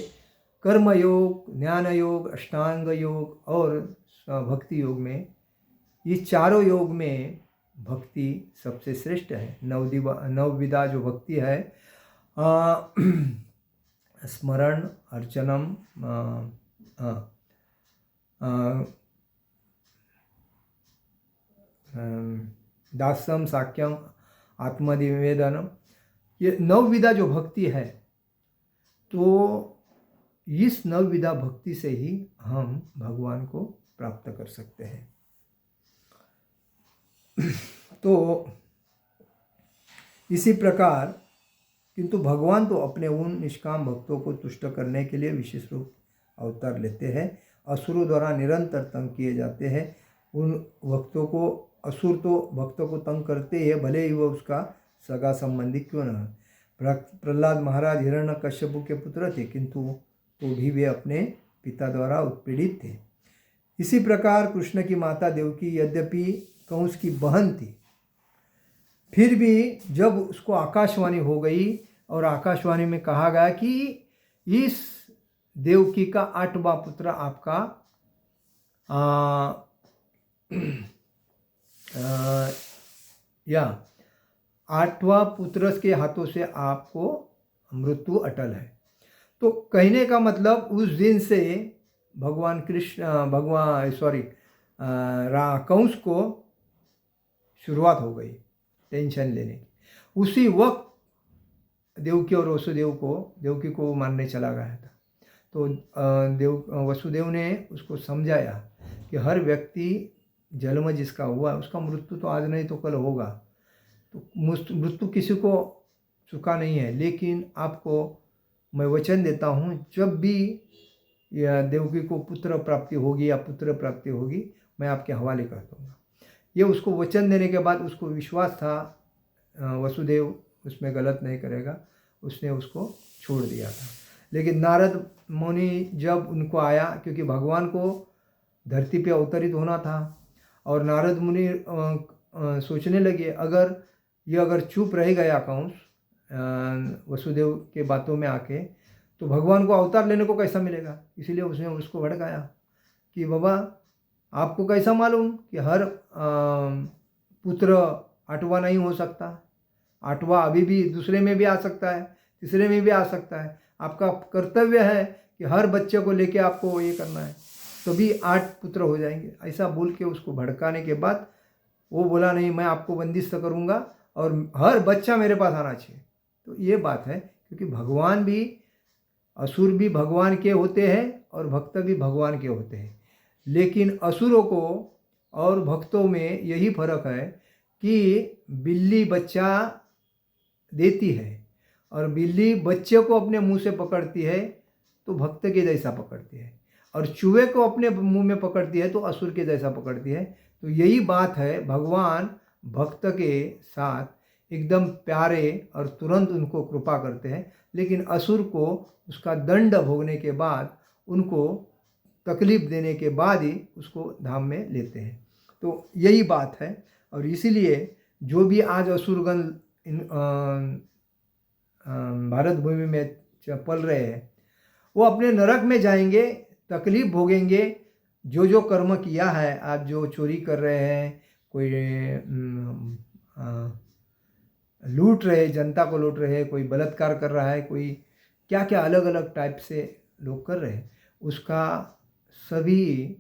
कर्म योग, ज्ञान योग, अष्टांग योग और भक्ति योग में, ये चारों योग में भक्ति सबसे श्रेष्ठ है। नवविधा जो भक्ति है, स्मरण, अर्चनम, दास्यम, साक्यम, आत्मनिवेदनम, ये नवविधा जो भक्ति है, तो इस नवविधा भक्ति से ही हम भगवान को प्राप्त कर सकते हैं। तो इसी प्रकार किंतु भगवान तो अपने उन निष्काम भक्तों को तुष्ट करने के लिए विशेष रूप अवतार लेते हैं। असुरों द्वारा निरंतर तंग किए जाते हैं। उन भक्तों को, असुर तो भक्तों को तंग करते हैं, भले ही वो उसका सगा संबंधी क्यों न हो। प्रहलाद महाराज हिरण्यकश्यप के पुत्र थे, किंतु तो भी वे अपने पिता द्वारा उत्पीड़ित थे। इसी प्रकार कृष्ण की माता देवकी यद्यपि कंस की बहन थी, फिर भी जब उसको आकाशवाणी हो गई और आकाशवाणी में कहा गया कि इस देवकी का 8वां पुत्र आपका या 8वां पुत्र के हाथों से आपको मृत्यु अटल है। तो कहने का मतलब उस दिन से भगवान कंस को शुरुआत हो गई टेंशन लेने की। उसी वक्त देवकी और देवकी को मारने चला गया था। तो वसुदेव ने उसको समझाया कि हर व्यक्ति जन्म जिसका हुआ उसका मृत्यु तो आज नहीं तो कल होगा। तो मृत्यु किसी को चुका नहीं है, लेकिन आपको मैं वचन देता हूँ, जब भी देवकी को पुत्र प्राप्ति होगी या पुत्र प्राप्ति होगी, मैं आपके हवाले कर दूँगा। ये उसको वचन देने के बाद उसको विश्वास था वसुदेव उसमें गलत नहीं करेगा, उसने उसको छोड़ दिया था। लेकिन नारद मुनि जब उनको आया, क्योंकि भगवान को धरती पे अवतरित होना था, और नारद मुनि सोचने लगे अगर चुप रह गया कंस वसुदेव के बातों में आके, तो भगवान को अवतार लेने को कैसा मिलेगा। इसलिए उसने उसको भड़काया कि बाबा आपको कैसा मालूम कि हर पुत्र 8वां नहीं हो सकता, 8वां अभी भी दूसरे में भी आ सकता है, तीसरे में भी आ सकता है। आपका कर्तव्य है कि हर बच्चे को लेके आपको ये करना है, तो भी 8 पुत्र हो जाएंगे। ऐसा बोल के उसको भड़काने के बाद वो बोला नहीं, मैं आपको बंदिश करूँगा और हर बच्चा मेरे पास आना चाहिए। तो ये बात है, क्योंकि भगवान भी, असुर भी भगवान के होते हैं और भक्त भी भगवान के होते हैं। लेकिन असुरों को और भक्तों में यही फर्क है कि बिल्ली बच्चा देती है और बिल्ली बच्चे को अपने मुंह से पकड़ती है तो भक्त के जैसा पकड़ती है, और चूहे को अपने मुंह में पकड़ती है तो असुर के जैसा पकड़ती है। तो यही बात है, भगवान भक्त के साथ एकदम प्यारे और तुरंत उनको कृपा करते हैं, लेकिन असुर को उसका दंड भोगने के बाद, उनको तकलीफ देने के बाद ही उसको धाम में लेते हैं। तो यही बात है, और इसीलिए जो भी आज असुरगण भारत भूमि में पल रहे हैं, वो अपने नरक में जाएंगे, तकलीफ भोगेंगे। जो कर्म किया है, आज जो चोरी कर रहे हैं, कोई लूट रहे, जनता को लूट रहे हैं, कोई बलात्कार कर रहा है, कोई क्या क्या अलग अलग टाइप से लोग कर रहे हैं, उसका सभी,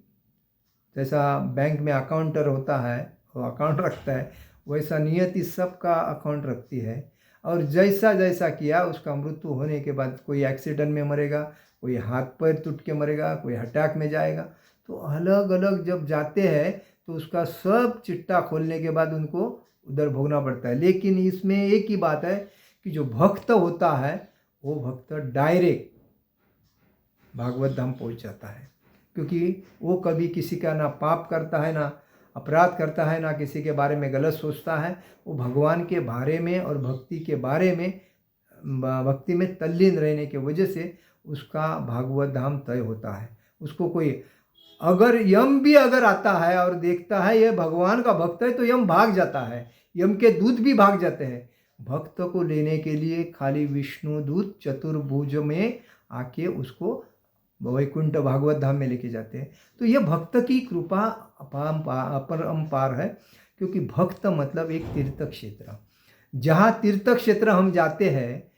जैसा बैंक में अकाउंटर होता है, वो अकाउंट रखता है, वैसा नियति सबका अकाउंट रखती है। और जैसा जैसा किया उसका मृत्यु होने के बाद कोई एक्सीडेंट में मरेगा, कोई हाथ पैर टूट के मरेगा, कोई अटैक में जाएगा। तो अलग अलग जब जाते हैं तो उसका सब चिट्ठा खोलने के बाद उनको उधर भोगना पड़ता है। लेकिन इसमें एक ही बात है कि जो भक्त होता है वो भक्त डायरेक्ट भागवत धाम पहुंच जाता है, क्योंकि वो कभी किसी का ना पाप करता है, ना अपराध करता है, ना किसी के बारे में गलत सोचता है। वो भगवान के बारे में और भक्ति के बारे में, भक्ति में तल्लीन रहने की वजह से उसका भागवत धाम तय होता है। उसको कोई अगर यम भी अगर आता है और देखता है ये भगवान का भक्त है, तो यम भाग जाता है, यम के दूत भी भाग जाते हैं। भक्त को लेने के लिए खाली विष्णु दूत चतुर्भुज में आके उसको वैकुंठ भागवत धाम में लेके जाते हैं। तो यह भक्त की कृपा अपरंपार है, क्योंकि भक्त मतलब एक तीर्थ क्षेत्र। जहाँ तीर्थ क्षेत्र हम जाते हैं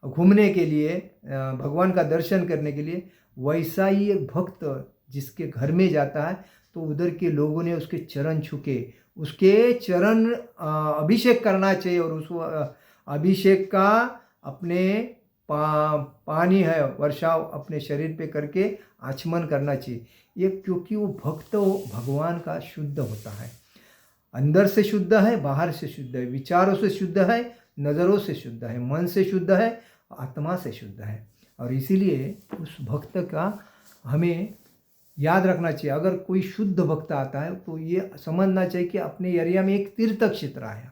घूमने के लिए, भगवान का दर्शन करने के लिए, वैसा ही एक भक्त जिसके घर में जाता है तो उधर के लोगों ने उसके चरण छुके, उसके चरण अभिषेक करना चाहिए, और उस अभिषेक का अपने पानी है वर्षाव अपने शरीर पे करके आचमन करना चाहिए। ये क्योंकि वो भक्त भगवान का शुद्ध होता है, अंदर से शुद्ध है, बाहर से शुद्ध है, विचारों से शुद्ध है, नज़रों से शुद्ध है, मन से शुद्ध है, आत्मा से शुद्ध है। और इसीलिए उस भक्त का हमें याद रखना चाहिए। अगर कोई शुद्ध भक्त आता है तो ये समझना चाहिए कि अपने एरिया में एक तीर्थ क्षेत्र आया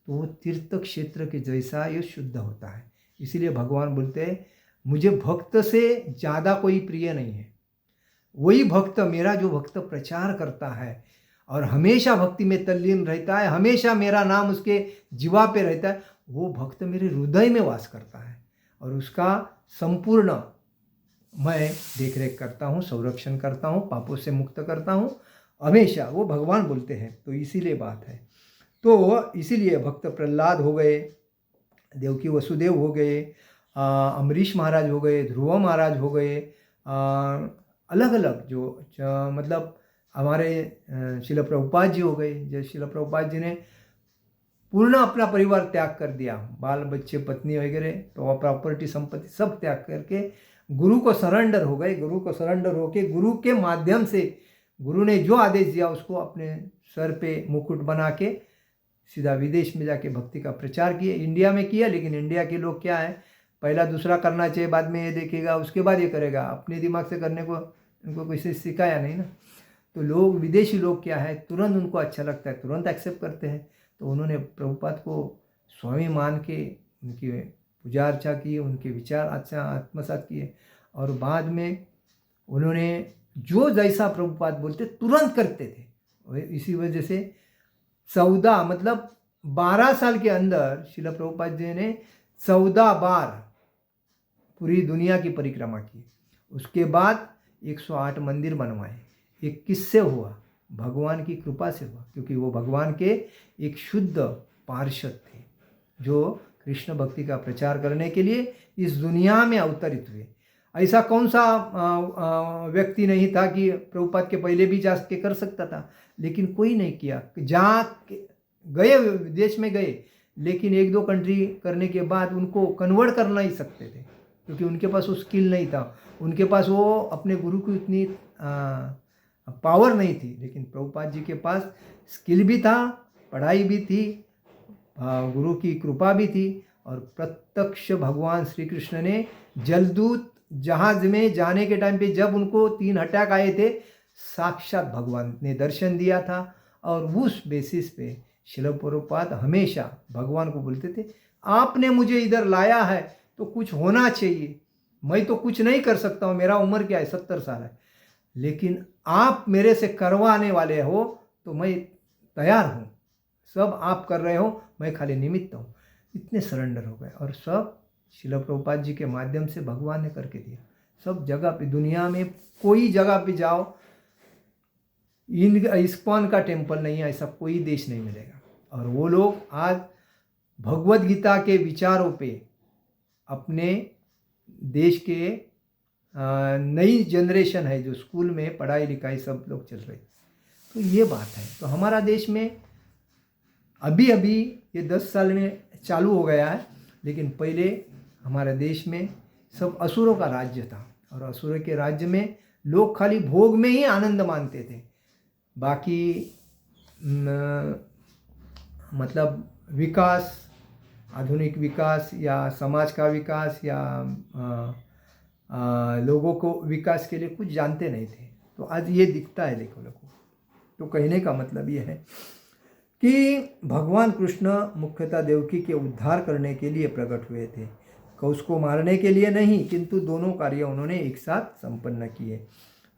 तो वो तीर्थ क्षेत्र के जैसा ये शुद्ध होता है। इसीलिए भगवान बोलते हैं मुझे भक्त से ज़्यादा कोई प्रिय नहीं है। वही भक्त मेरा जो भक्त प्रचार करता है और हमेशा भक्ति में तल्लीन रहता है, हमेशा मेरा नाम उसके जीवा पे रहता है, वो भक्त मेरे हृदय में वास करता है और उसका संपूर्ण मैं देख रेख करता हूँ, संरक्षण करता हूँ, पापों से मुक्त करता हूँ, हमेशा वो भगवान बोलते हैं। तो इसीलिए बात है। तो इसीलिए भक्त प्रहलाद हो गए, देवकी वसुदेव हो गए, अम्बरीश महाराज हो गए, ध्रुव महाराज हो गए, अलग अलग जो मतलब हमारे शिल प्रभुपाद जी हो गए। जो शिल प्रभुपाद जी ने पूर्ण अपना परिवार त्याग कर दिया, बाल बच्चे पत्नी वगैरह तो प्रॉपर्टी संपत्ति सब त्याग करके गुरु को सरेंडर हो गए। गुरु को सरेंडर होके गुरु के माध्यम से गुरु ने जो आदेश दिया उसको अपने सर पे मुकुट बना के सीधा विदेश में जाके भक्ति का प्रचार किए। इंडिया में किया, लेकिन इंडिया के लोग क्या है, पहला दूसरा करना चाहिए, बाद में ये देखेगा, उसके बाद ये करेगा। अपने दिमाग से करने को उनको किसी सिखाया नहीं ना। तो लोग, विदेशी लोग क्या है, तुरंत उनको अच्छा लगता है, तुरंत एक्सेप्ट करते हैं। तो उन्होंने प्रभुपाद को स्वामी मान के उनकी पूजा अर्चा की, उनके विचार अच्छा आत्मसात किए और बाद में उन्होंने जो जैसा प्रभुपाद बोलते तुरंत करते थे। इसी वजह से 14 मतलब 12 साल के अंदर शिला प्रभुपाद जी ने 14 बार पूरी दुनिया की परिक्रमा की। उसके बाद 108 मंदिर बनवाए। ये किससे हुआ? भगवान की कृपा से हुआ, क्योंकि वो भगवान के एक शुद्ध पार्षद थे जो कृष्ण भक्ति का प्रचार करने के लिए इस दुनिया में अवतरित हुए। ऐसा कौन सा व्यक्ति नहीं था कि प्रभुपाद के पहले भी जा के कर सकता था, लेकिन कोई नहीं किया। जहाँ गए विदेश में गए, लेकिन 1-2 कंट्री करने के बाद उनको कन्वर्ट कर नहीं सकते थे, क्योंकि उनके पास वो स्किल नहीं था, उनके पास वो अपने गुरु की उतनी पावर नहीं थी। लेकिन प्रभुपाद जी के पास स्किल भी था, पढ़ाई भी थी, गुरु की कृपा भी थी और प्रत्यक्ष भगवान श्री कृष्ण ने जलदूत जहाज में जाने के टाइम पे जब उनको 3 अटैक आए थे, साक्षात भगवान ने दर्शन दिया था। और उस बेसिस पे शिल प्रभुपाद हमेशा भगवान को बोलते थे, आपने मुझे इधर लाया है तो कुछ होना चाहिए। मैं तो कुछ नहीं कर सकता हूँ, मेरा उम्र क्या है, 70 साल है, लेकिन आप मेरे से करवाने वाले हो तो मैं तैयार हूँ। सब आप कर रहे हो, मैं खाली निमित्त हूँ। इतने सरेंडर हो गए और सब शिल प्रभुपाद जी के माध्यम से भगवान ने करके दिया। सब जगह पे, दुनिया में कोई जगह पे जाओ, इस्कॉन का टेम्पल नहीं है, ऐसा कोई देश नहीं मिलेगा। और वो लोग आज भगवद गीता के विचारों पे अपने देश के नई जनरेशन है जो स्कूल में पढ़ाई लिखाई सब लोग चल रहे। तो ये बात है। तो हमारा देश में अभी अभी ये 10 साल में चालू हो गया है, लेकिन पहले हमारे देश में सब असुरों का राज्य था और असुरों के राज्य में लोग खाली भोग में ही आनंद मानते थे। बाकी मतलब विकास, आधुनिक विकास या समाज का विकास या लोगों को विकास के लिए कुछ जानते नहीं थे। तो आज ये दिखता है देखो लोगों। तो कहने का मतलब ये है कि भगवान कृष्ण मुख्यतः देवकी के उद्धार करने के लिए प्रकट हुए थे, उसको मारने के लिए नहीं, किंतु दोनों कार्य उन्होंने एक साथ संपन्न किए।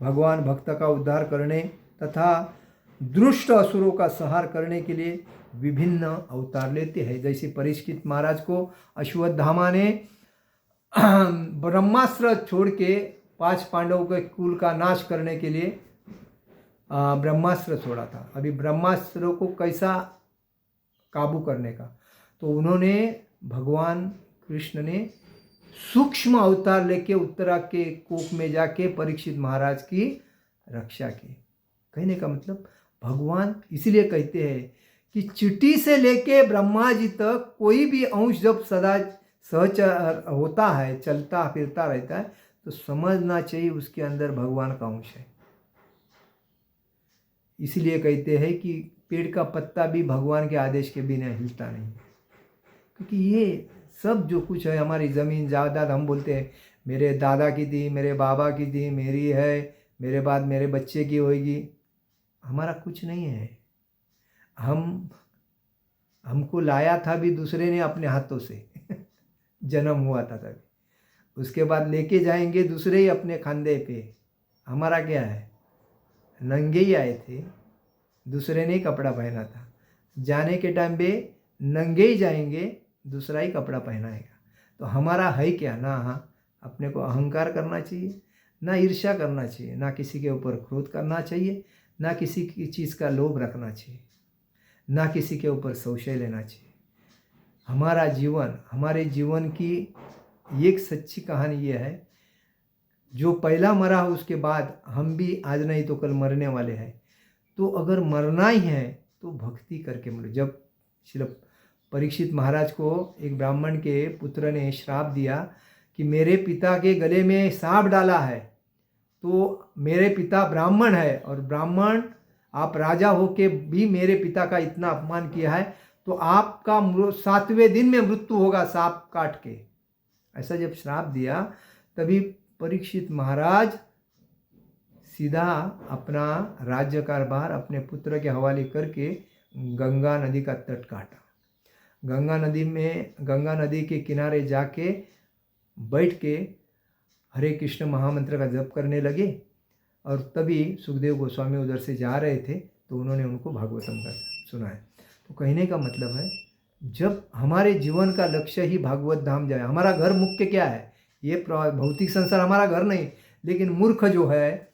भगवान भक्त का उद्धार करने तथा दुष्ट असुरों का संहार करने के लिए विभिन्न अवतार लेते हैं। जैसे परीक्षित महाराज को अश्वत्थामा ने ब्रह्मास्त्र छोड़ के 5 पांडवों के कुल का नाश करने के लिए ब्रह्मास्त्र छोड़ा था। अभी ब्रह्मास्त्रों को कैसा काबू करने का, तो उन्होंने भगवान कृष्ण ने सूक्ष्म अवतार लेके उत्तरा के कोप में जाके परीक्षित महाराज की रक्षा की। कहने का मतलब भगवान इसलिए कहते हैं कि चिट्ठी से लेके ब्रह्मा जी तक कोई भी अंश जब सदा सहचर होता है, चलता फिरता रहता है, तो समझना चाहिए उसके अंदर भगवान का अंश है। इसलिए कहते हैं कि पेड़ का पत्ता भी भगवान के आदेश के बिना हिलता नहीं, क्योंकि ये सब जो कुछ है, हमारी ज़मीन जायदाद, हम बोलते हैं मेरे दादा की थी, मेरे बाबा की थी, मेरी है, मेरे बाद मेरे बच्चे की होगी, हमारा कुछ नहीं है। हमको लाया था भी दूसरे ने अपने हाथों से जन्म हुआ था तभी, उसके बाद लेके जाएंगे दूसरे ही अपने खांदे पे। हमारा क्या है, नंगे ही आए थे, दूसरे ने ही कपड़ा पहना था, जाने के टाइम पे नंगे ही जाएंगे, दूसरा ही कपड़ा पहनाएगा। तो हमारा है क्या ना, अपने को अहंकार करना चाहिए, ना ईर्ष्या करना चाहिए, ना किसी के ऊपर क्रोध करना चाहिए, ना किसी की चीज़ का लोभ रखना चाहिए, ना किसी के ऊपर संशय लेना चाहिए। हमारा जीवन, हमारे जीवन की एक सच्ची कहानी ये है, जो पहला मरा उसके बाद हम भी आज नहीं तो कल मरने वाले हैं। तो अगर मरना ही है तो भक्ति करके मरो। जब श्री परीक्षित महाराज को एक ब्राह्मण के पुत्र ने श्राप दिया कि मेरे पिता के गले में सांप डाला है, तो मेरे पिता ब्राह्मण है और ब्राह्मण आप राजा होके भी मेरे पिता का इतना अपमान किया है, तो आपका 7वें दिन में मृत्यु होगा सांप काट के। ऐसा जब श्राप दिया तभी परीक्षित महाराज सीधा अपना राज्य कारभार अपने पुत्र के हवाले करके गंगा नदी का तट काटा। गंगा नदी के किनारे जाके बैठ के हरे कृष्ण महामंत्र का जप करने लगे। और तभी सुखदेव गोस्वामी उधर से जा रहे थे, तो उन्होंने उनको भागवतम का सुनाया। तो कहने का मतलब है, जब हमारे जीवन का लक्ष्य ही भागवत धाम जाए, हमारा घर मुख्य क्या है, ये भौतिक संसार हमारा घर नहीं, लेकिन मूर्ख जो है,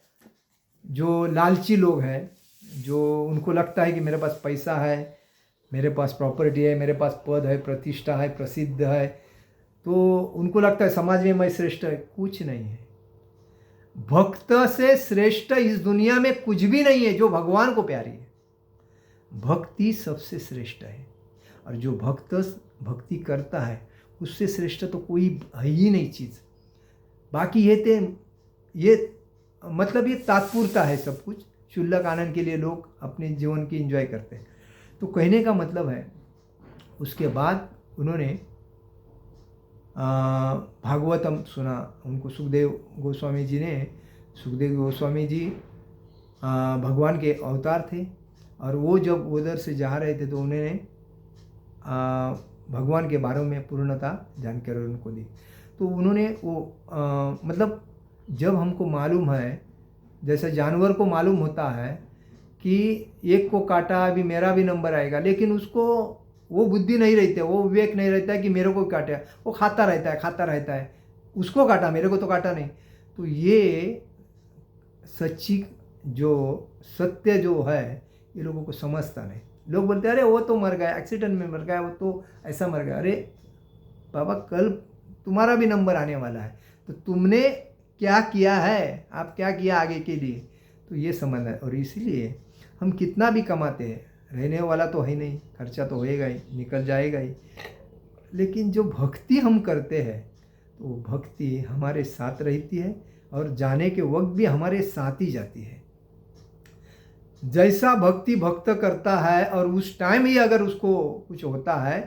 जो लालची लोग हैं, जो उनको लगता है कि मेरे पास पैसा है, मेरे पास प्रॉपर्टी है, मेरे पास पद है, प्रतिष्ठा है, प्रसिद्ध है, तो उनको लगता है समाज में मैं श्रेष्ठ है। कुछ नहीं है। भक्त से श्रेष्ठ इस दुनिया में कुछ भी नहीं है जो भगवान को प्यारी है। भक्ति सबसे श्रेष्ठ है, और जो भक्त भक्ति करता है उससे श्रेष्ठ तो कोई है ही नहीं चीज़। बाकी ये मतलब ये तात्पुरता है सब कुछ, क्षुल्लक आनंद के लिए लोग अपने जीवन की एंजॉय करते हैं। तो कहने का मतलब है, उसके बाद उन्होंने भागवतम सुना। उनको सुखदेव गोस्वामी जी भगवान के अवतार थे, और वो जब उधर से जा रहे थे तो उन्होंने भगवान के बारे में पूर्णता जानकारी उनको दी। तो उन्होंने वो मतलब जब हमको मालूम है, जैसे जानवर को मालूम होता है कि एक को काटा अभी मेरा भी नंबर आएगा, लेकिन उसको वो बुद्धि नहीं रहती है, वो विवेक नहीं रहता है कि मेरे को काटा, वो खाता रहता है, उसको काटा, मेरे को तो काटा नहीं। तो ये सच्ची जो सत्य जो है, ये लोगों को समझता नहीं। लोग बोलते हैं अरे वो तो मर गया, एक्सीडेंट में मर गया, वो तो ऐसा मर गया। अरे बाबा, कल तुम्हारा भी नंबर आने वाला है, तो तुमने क्या किया है, आप क्या किया आगे के लिए, तो ये समझना है। और इसीलिए हम कितना भी कमाते हैं, रहने वाला तो है नहीं, खर्चा तो होएगा ही, निकल जाएगा ही। लेकिन जो भक्ति हम करते हैं, तो भक्ति हमारे साथ रहती है, और जाने के वक्त भी हमारे साथ ही जाती है। जैसा भक्ति भक्त करता है और उस टाइम ही अगर उसको कुछ होता है,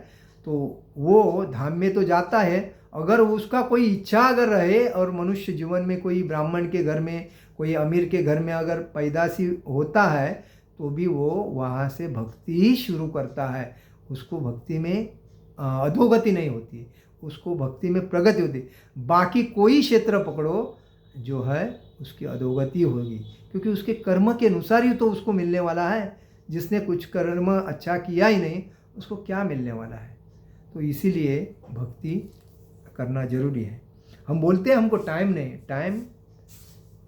तो वो धाम में तो जाता है। अगर उसका कोई इच्छा अगर रहे, और मनुष्य जीवन में कोई ब्राह्मण के घर में, कोई अमीर के घर में अगर पैदाशी होता है, तो भी वो वहाँ से भक्ति ही शुरू करता है। उसको भक्ति में अधोगति नहीं होती, उसको भक्ति में प्रगति होती। बाकी कोई क्षेत्र पकड़ो जो है उसकी अधोगति होगी, क्योंकि उसके कर्म के अनुसार ही तो उसको मिलने वाला है। जिसने कुछ कर्म अच्छा किया ही नहीं, उसको क्या मिलने वाला है। तो इसीलिए भक्ति करना जरूरी है। हम बोलते हैं हमको टाइम नहीं, टाइम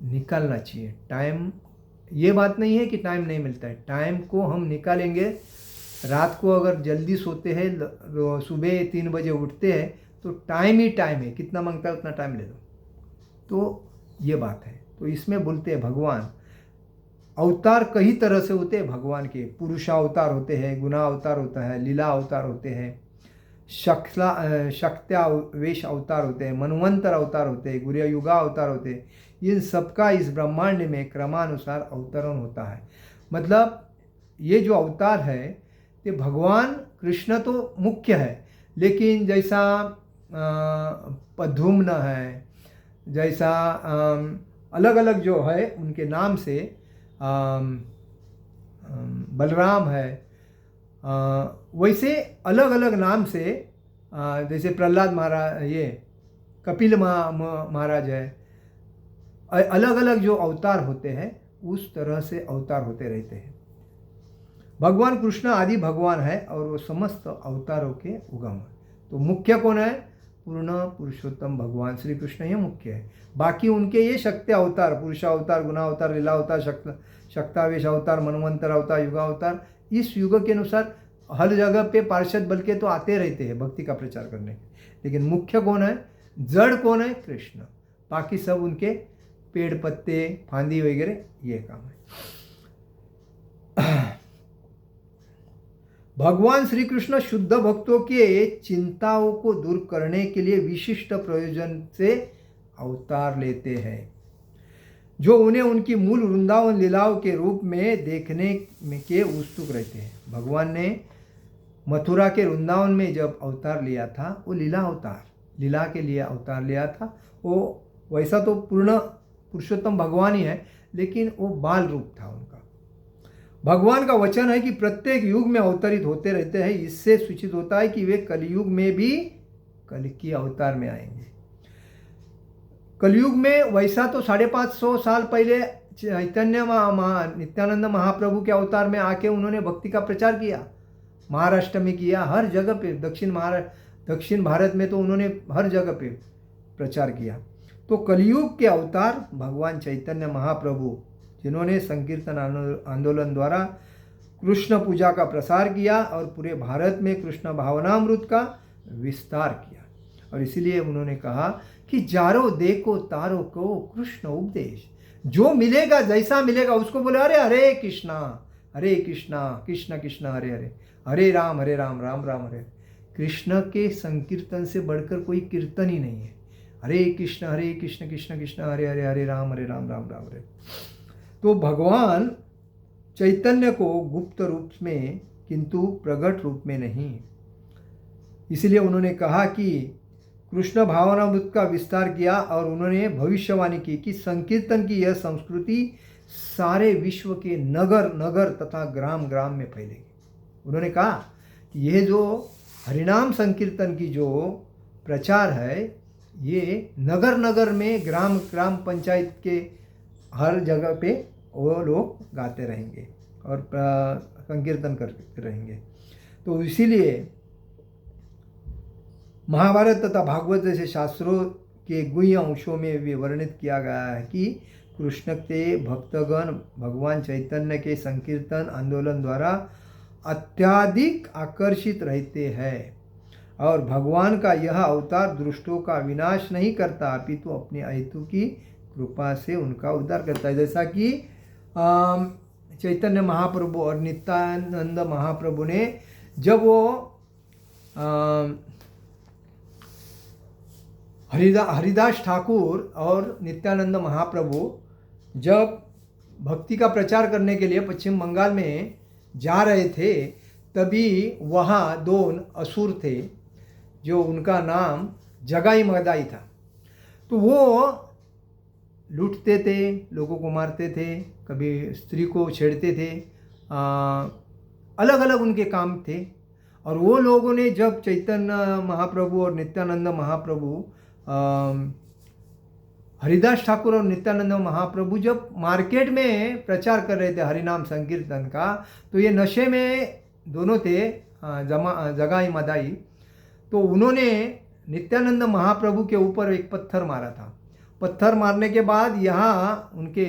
निकालना चाहिए। टाइम, ये बात नहीं है कि टाइम नहीं मिलता है, टाइम को हम निकालेंगे। रात को अगर जल्दी सोते हैं, सुबह 3 बजे उठते हैं, तो टाइम ही टाइम है, कितना मांगता है उतना टाइम ले लो। तो ये बात है। तो इसमें बोलते हैं भगवान अवतार कई तरह से होते हैं। भगवान के पुरुषावतार होते हैं, गुणा अवतार होता है, लीला अवतार होते हैं, शक्त्यावेश अवतार होते हैं, मनवंतर अवतार होते हैं, गुर्ययुगा अवतार होते हैं। इन सबका इस ब्रह्मांड में क्रमानुसार अवतरण होता है। मतलब ये जो अवतार है ये भगवान कृष्ण तो मुख्य है, लेकिन जैसा पद्युम्न है, जैसा अलग अलग जो है उनके नाम से बलराम है, वैसे अलग अलग नाम से जैसे प्रहलाद महाराज, ये कपिल महाराज है, अलग अलग जो अवतार होते हैं उस तरह से अवतार होते रहते हैं। भगवान कृष्ण आदि भगवान है और वो समस्त अवतारों के उगम है। तो मुख्य कौन है? पूर्ण पुरुषोत्तम भगवान श्री कृष्ण ही मुख्य है। बाकी उनके ये शक्ति अवतार, पुरुषावतार, गुणावतार, लीला अवतार, शक्तावेश अवतार, मनवंतर अवतार, युगावतार, इस युग के अनुसार हर जगह पे पार्षद बल के तो आते रहते हैं भक्ति का प्रचार करने के, लेकिन मुख्य कौन है, जड़ कौन है? कृष्ण। बाकी सब उनके पेड़ पत्ते फांदी वगैरह ये काम है। भगवान श्री कृष्ण शुद्ध भक्तों के चिंताओं को दूर करने के लिए विशिष्ट प्रयोजन से अवतार लेते हैं, जो उन्हें उनकी मूल वृंदावन लीलाओं के रूप में देखने के उत्सुक रहते हैं। भगवान ने मथुरा के वृंदावन में जब अवतार लिया था, वो लीला अवतार, लीला के लिए अवतार लिया था। वो वैसा तो पूर्ण पुरुषोत्तम भगवान ही है, लेकिन वो बाल रूप था उनका। भगवान का वचन है कि प्रत्येक युग में अवतरित होते रहते हैं। इससे सूचित होता है कि वे कलयुग में भी कल्कि अवतार में आएंगे। कलयुग में वैसा तो 550 साल पहले चैतन्य नित्यानंद महाप्रभु के अवतार में आके उन्होंने भक्ति का प्रचार किया, महाराष्ट्र में किया, हर जगह पे, दक्षिण भारत में तो उन्होंने हर जगह पे प्रचार किया। तो कलयुग के अवतार भगवान चैतन्य महाप्रभु, जिन्होंने संकीर्तन आंदोलन द्वारा कृष्ण पूजा का प्रसार किया और पूरे भारत में कृष्ण भावनामृत का विस्तार किया। और इसीलिए उन्होंने कहा कि जारो देखो तारो को कृष्ण उपदेश, जो मिलेगा जैसा मिलेगा उसको बोले अरे हरे कृष्णा कृष्ण कृष्ण हरे हरे, हरे राम राम राम हरे। कृष्ण के संकीर्तन से बढ़कर कोई कीर्तन ही नहीं है। हरे कृष्ण कृष्ण कृष्ण हरे हरे, हरे राम राम राम हरे। तो भगवान चैतन्य को गुप्त रूप में किंतु प्रकट रूप में नहीं, इसलिए उन्होंने कहा कि कृष्ण भावनामृत का विस्तार किया और उन्होंने भविष्यवाणी की कि संकीर्तन की यह संस्कृति सारे विश्व के नगर नगर तथा ग्राम ग्राम में फैलेगी। उन्होंने कहा कि यह जो हरिनाम संकीर्तन की जो प्रचार है, ये नगर नगर में, ग्राम ग्राम पंचायत के हर जगह पे वो लोग गाते रहेंगे और संकीर्तन करते रहेंगे। तो इसीलिए महाभारत तथा भागवत जैसे शास्त्रों के गुह्य अंशों में भी वर्णित किया गया है कि कृष्ण के भक्तगण भगवान चैतन्य के संकीर्तन आंदोलन द्वारा अत्यधिक आकर्षित रहते हैं और भगवान का यह अवतार दुष्टों का विनाश नहीं करता, अपितु अपनी अहेतु की कृपा से उनका उद्धार करता है। जैसा कि चैतन्य महाप्रभु और नित्यानंद महाप्रभु ने जब वो हरिदास ठाकुर और नित्यानंद महाप्रभु जब भक्ति का प्रचार करने के लिए पश्चिम बंगाल में जा रहे थे, तभी वहाँ 2 असुर थे, जो उनका नाम जगाई मदाई था। तो वो लूटते थे, लोगों को मारते थे, कभी स्त्री को छेड़ते थे, अलग अलग उनके काम थे। और वो लोगों ने जब चैतन्य महाप्रभु और नित्यानंद महाप्रभु, हरिदास ठाकुर और नित्यानंद महाप्रभु जब मार्केट में प्रचार कर रहे थे हरिनाम संकीर्तन का, तो ये नशे में दोनों थे, जगाई मदाई। तो उन्होंने नित्यानंद महाप्रभु के ऊपर एक पत्थर मारा था। पत्थर मारने के बाद यहाँ उनके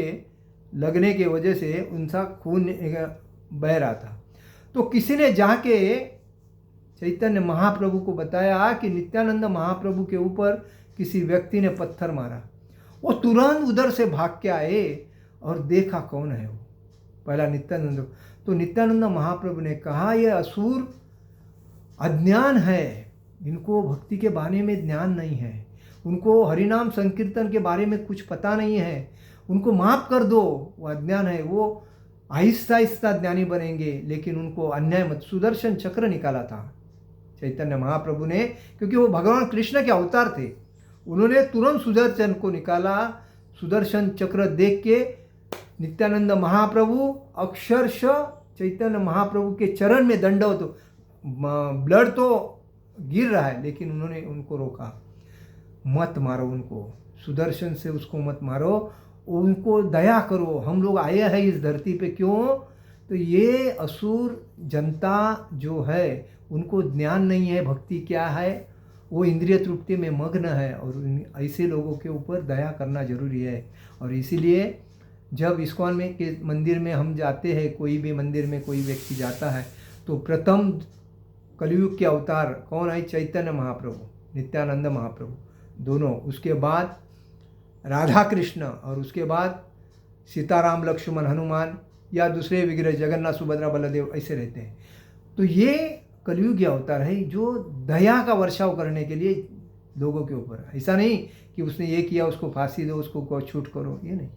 लगने के वजह से उनका खून बह रहा था। तो किसी ने जाके चैतन्य महाप्रभु को बताया कि नित्यानंद महाप्रभु के ऊपर किसी व्यक्ति ने पत्थर मारा। वो तुरंत उधर से भाग के आए और देखा कौन है वो, पहला नित्यानंद। तो नित्यानंद महाप्रभु ने कहा, यह असुर अज्ञान है, इनको भक्ति के बारे में ज्ञान नहीं है, उनको हरिनाम संकीर्तन के बारे में कुछ पता नहीं है, उनको माफ़ कर दो, वो अज्ञान है, वो आहिस्ता आहिस्ता ज्ञानी बनेंगे। लेकिन उनको अन्याय मत, सुदर्शन चक्र निकाला था चैतन्य महाप्रभु ने, क्योंकि वो भगवान कृष्ण के अवतार थे। उन्होंने तुरंत सुदर्शन को निकाला। सुदर्शन चक्र देख के नित्यानंद महाप्रभु अक्षरशः चैतन्य महाप्रभु के चरण में दंडवत, ब्लड तो गिर रहा है, लेकिन उन्होंने उनको रोका, मत मारो उनको, सुदर्शन से उसको मत मारो, उनको दया करो, हम लोग आए हैं इस धरती पे क्यों? तो ये असुर जनता जो है उनको ज्ञान नहीं है भक्ति क्या है, वो इंद्रिय तृप्ति में मग्न है, और ऐसे लोगों के ऊपर दया करना जरूरी है। और इसीलिए जब इस्कॉन में के मंदिर में हम जाते हैं, कोई भी मंदिर में कोई व्यक्ति जाता है, तो प्रथम कलयुग के अवतार कौन है? चैतन्य महाप्रभु, नित्यानंद महाप्रभु दोनों, उसके बाद राधा कृष्ण, और उसके बाद सीताराम लक्ष्मण हनुमान या दूसरे विग्रह जगन्नाथ सुभद्रा बलदेव ऐसे रहते हैं। तो ये कलयुगी अवतार है जो दया का वर्षाव करने के लिए लोगों के ऊपर। ऐसा नहीं कि उसने ये किया उसको फांसी दो, उसको छूट करो, ये नहीं।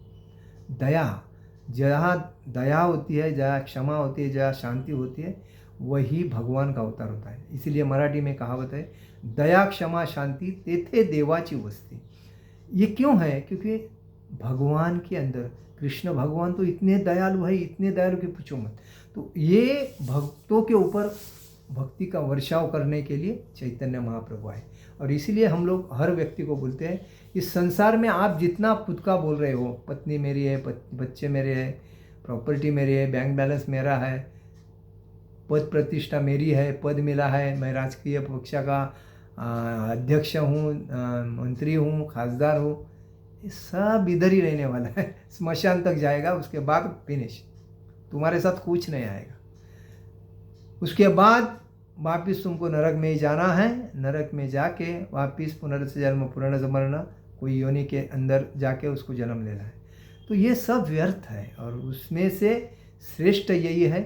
दया, जहाँ दया होती है, जहाँ क्षमा होती है, जहाँ शांति होती है, वही भगवान का अवतार होता है। इसीलिए मराठी में कहावत है, दया क्षमा शांती तेथे देवाची वस्ती। ये क्यों है? क्योंकि भगवान के अंदर, कृष्ण भगवान तो इतने दयालु है, इतने दयालु कि पूछो मत। तो ये भक्तों के ऊपर भक्ति का वर्षाव करने के लिए चैतन्य महाप्रभु आए। और इसीलिए हम लोग हर व्यक्ति को बोलते हैं, इस संसार में आप जितना खुद का बोल रहे हो, पत्नी मेरी है, बच्चे मेरे हैं, प्रॉपर्टी मेरी है, बैंक बैलेंस मेरा है, पद प्रतिष्ठा मेरी है, पद मिला है, मैं राजकीय पक्ष का अध्यक्ष हूँ, मंत्री हूँ, खासदार हूँ, ये सब इधर ही रहने वाला है। स्मशान तक जाएगा, उसके बाद फिनिश, तुम्हारे साथ कुछ नहीं आएगा। उसके बाद वापिस तुमको नरक में ही जाना है, नरक में जाके वापिस पुनर्जन्म पुनर्मरण, कोई योनि के अंदर जाके उसको जन्म लेना है। तो ये सब व्यर्थ है। और उसमें से श्रेष्ठ यही है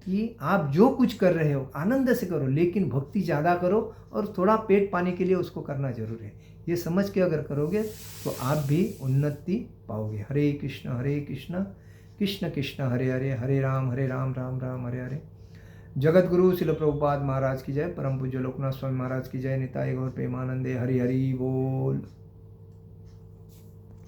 कि आप जो कुछ कर रहे हो आनंद से करो, लेकिन भक्ति ज़्यादा करो, और थोड़ा पेट पाने के लिए उसको करना जरूर है। ये समझ के अगर करोगे तो आप भी उन्नति पाओगे। हरे कृष्ण कृष्ण कृष्ण हरे हरे, हरे राम राम राम हरे हरे। जगत गुरु शिल प्रभुपाद महाराज की जय, परम पूज्य लोकनाथ स्वामी महाराज की जय, निताय गौर प्रेमानंदे, हरि हरि बोल।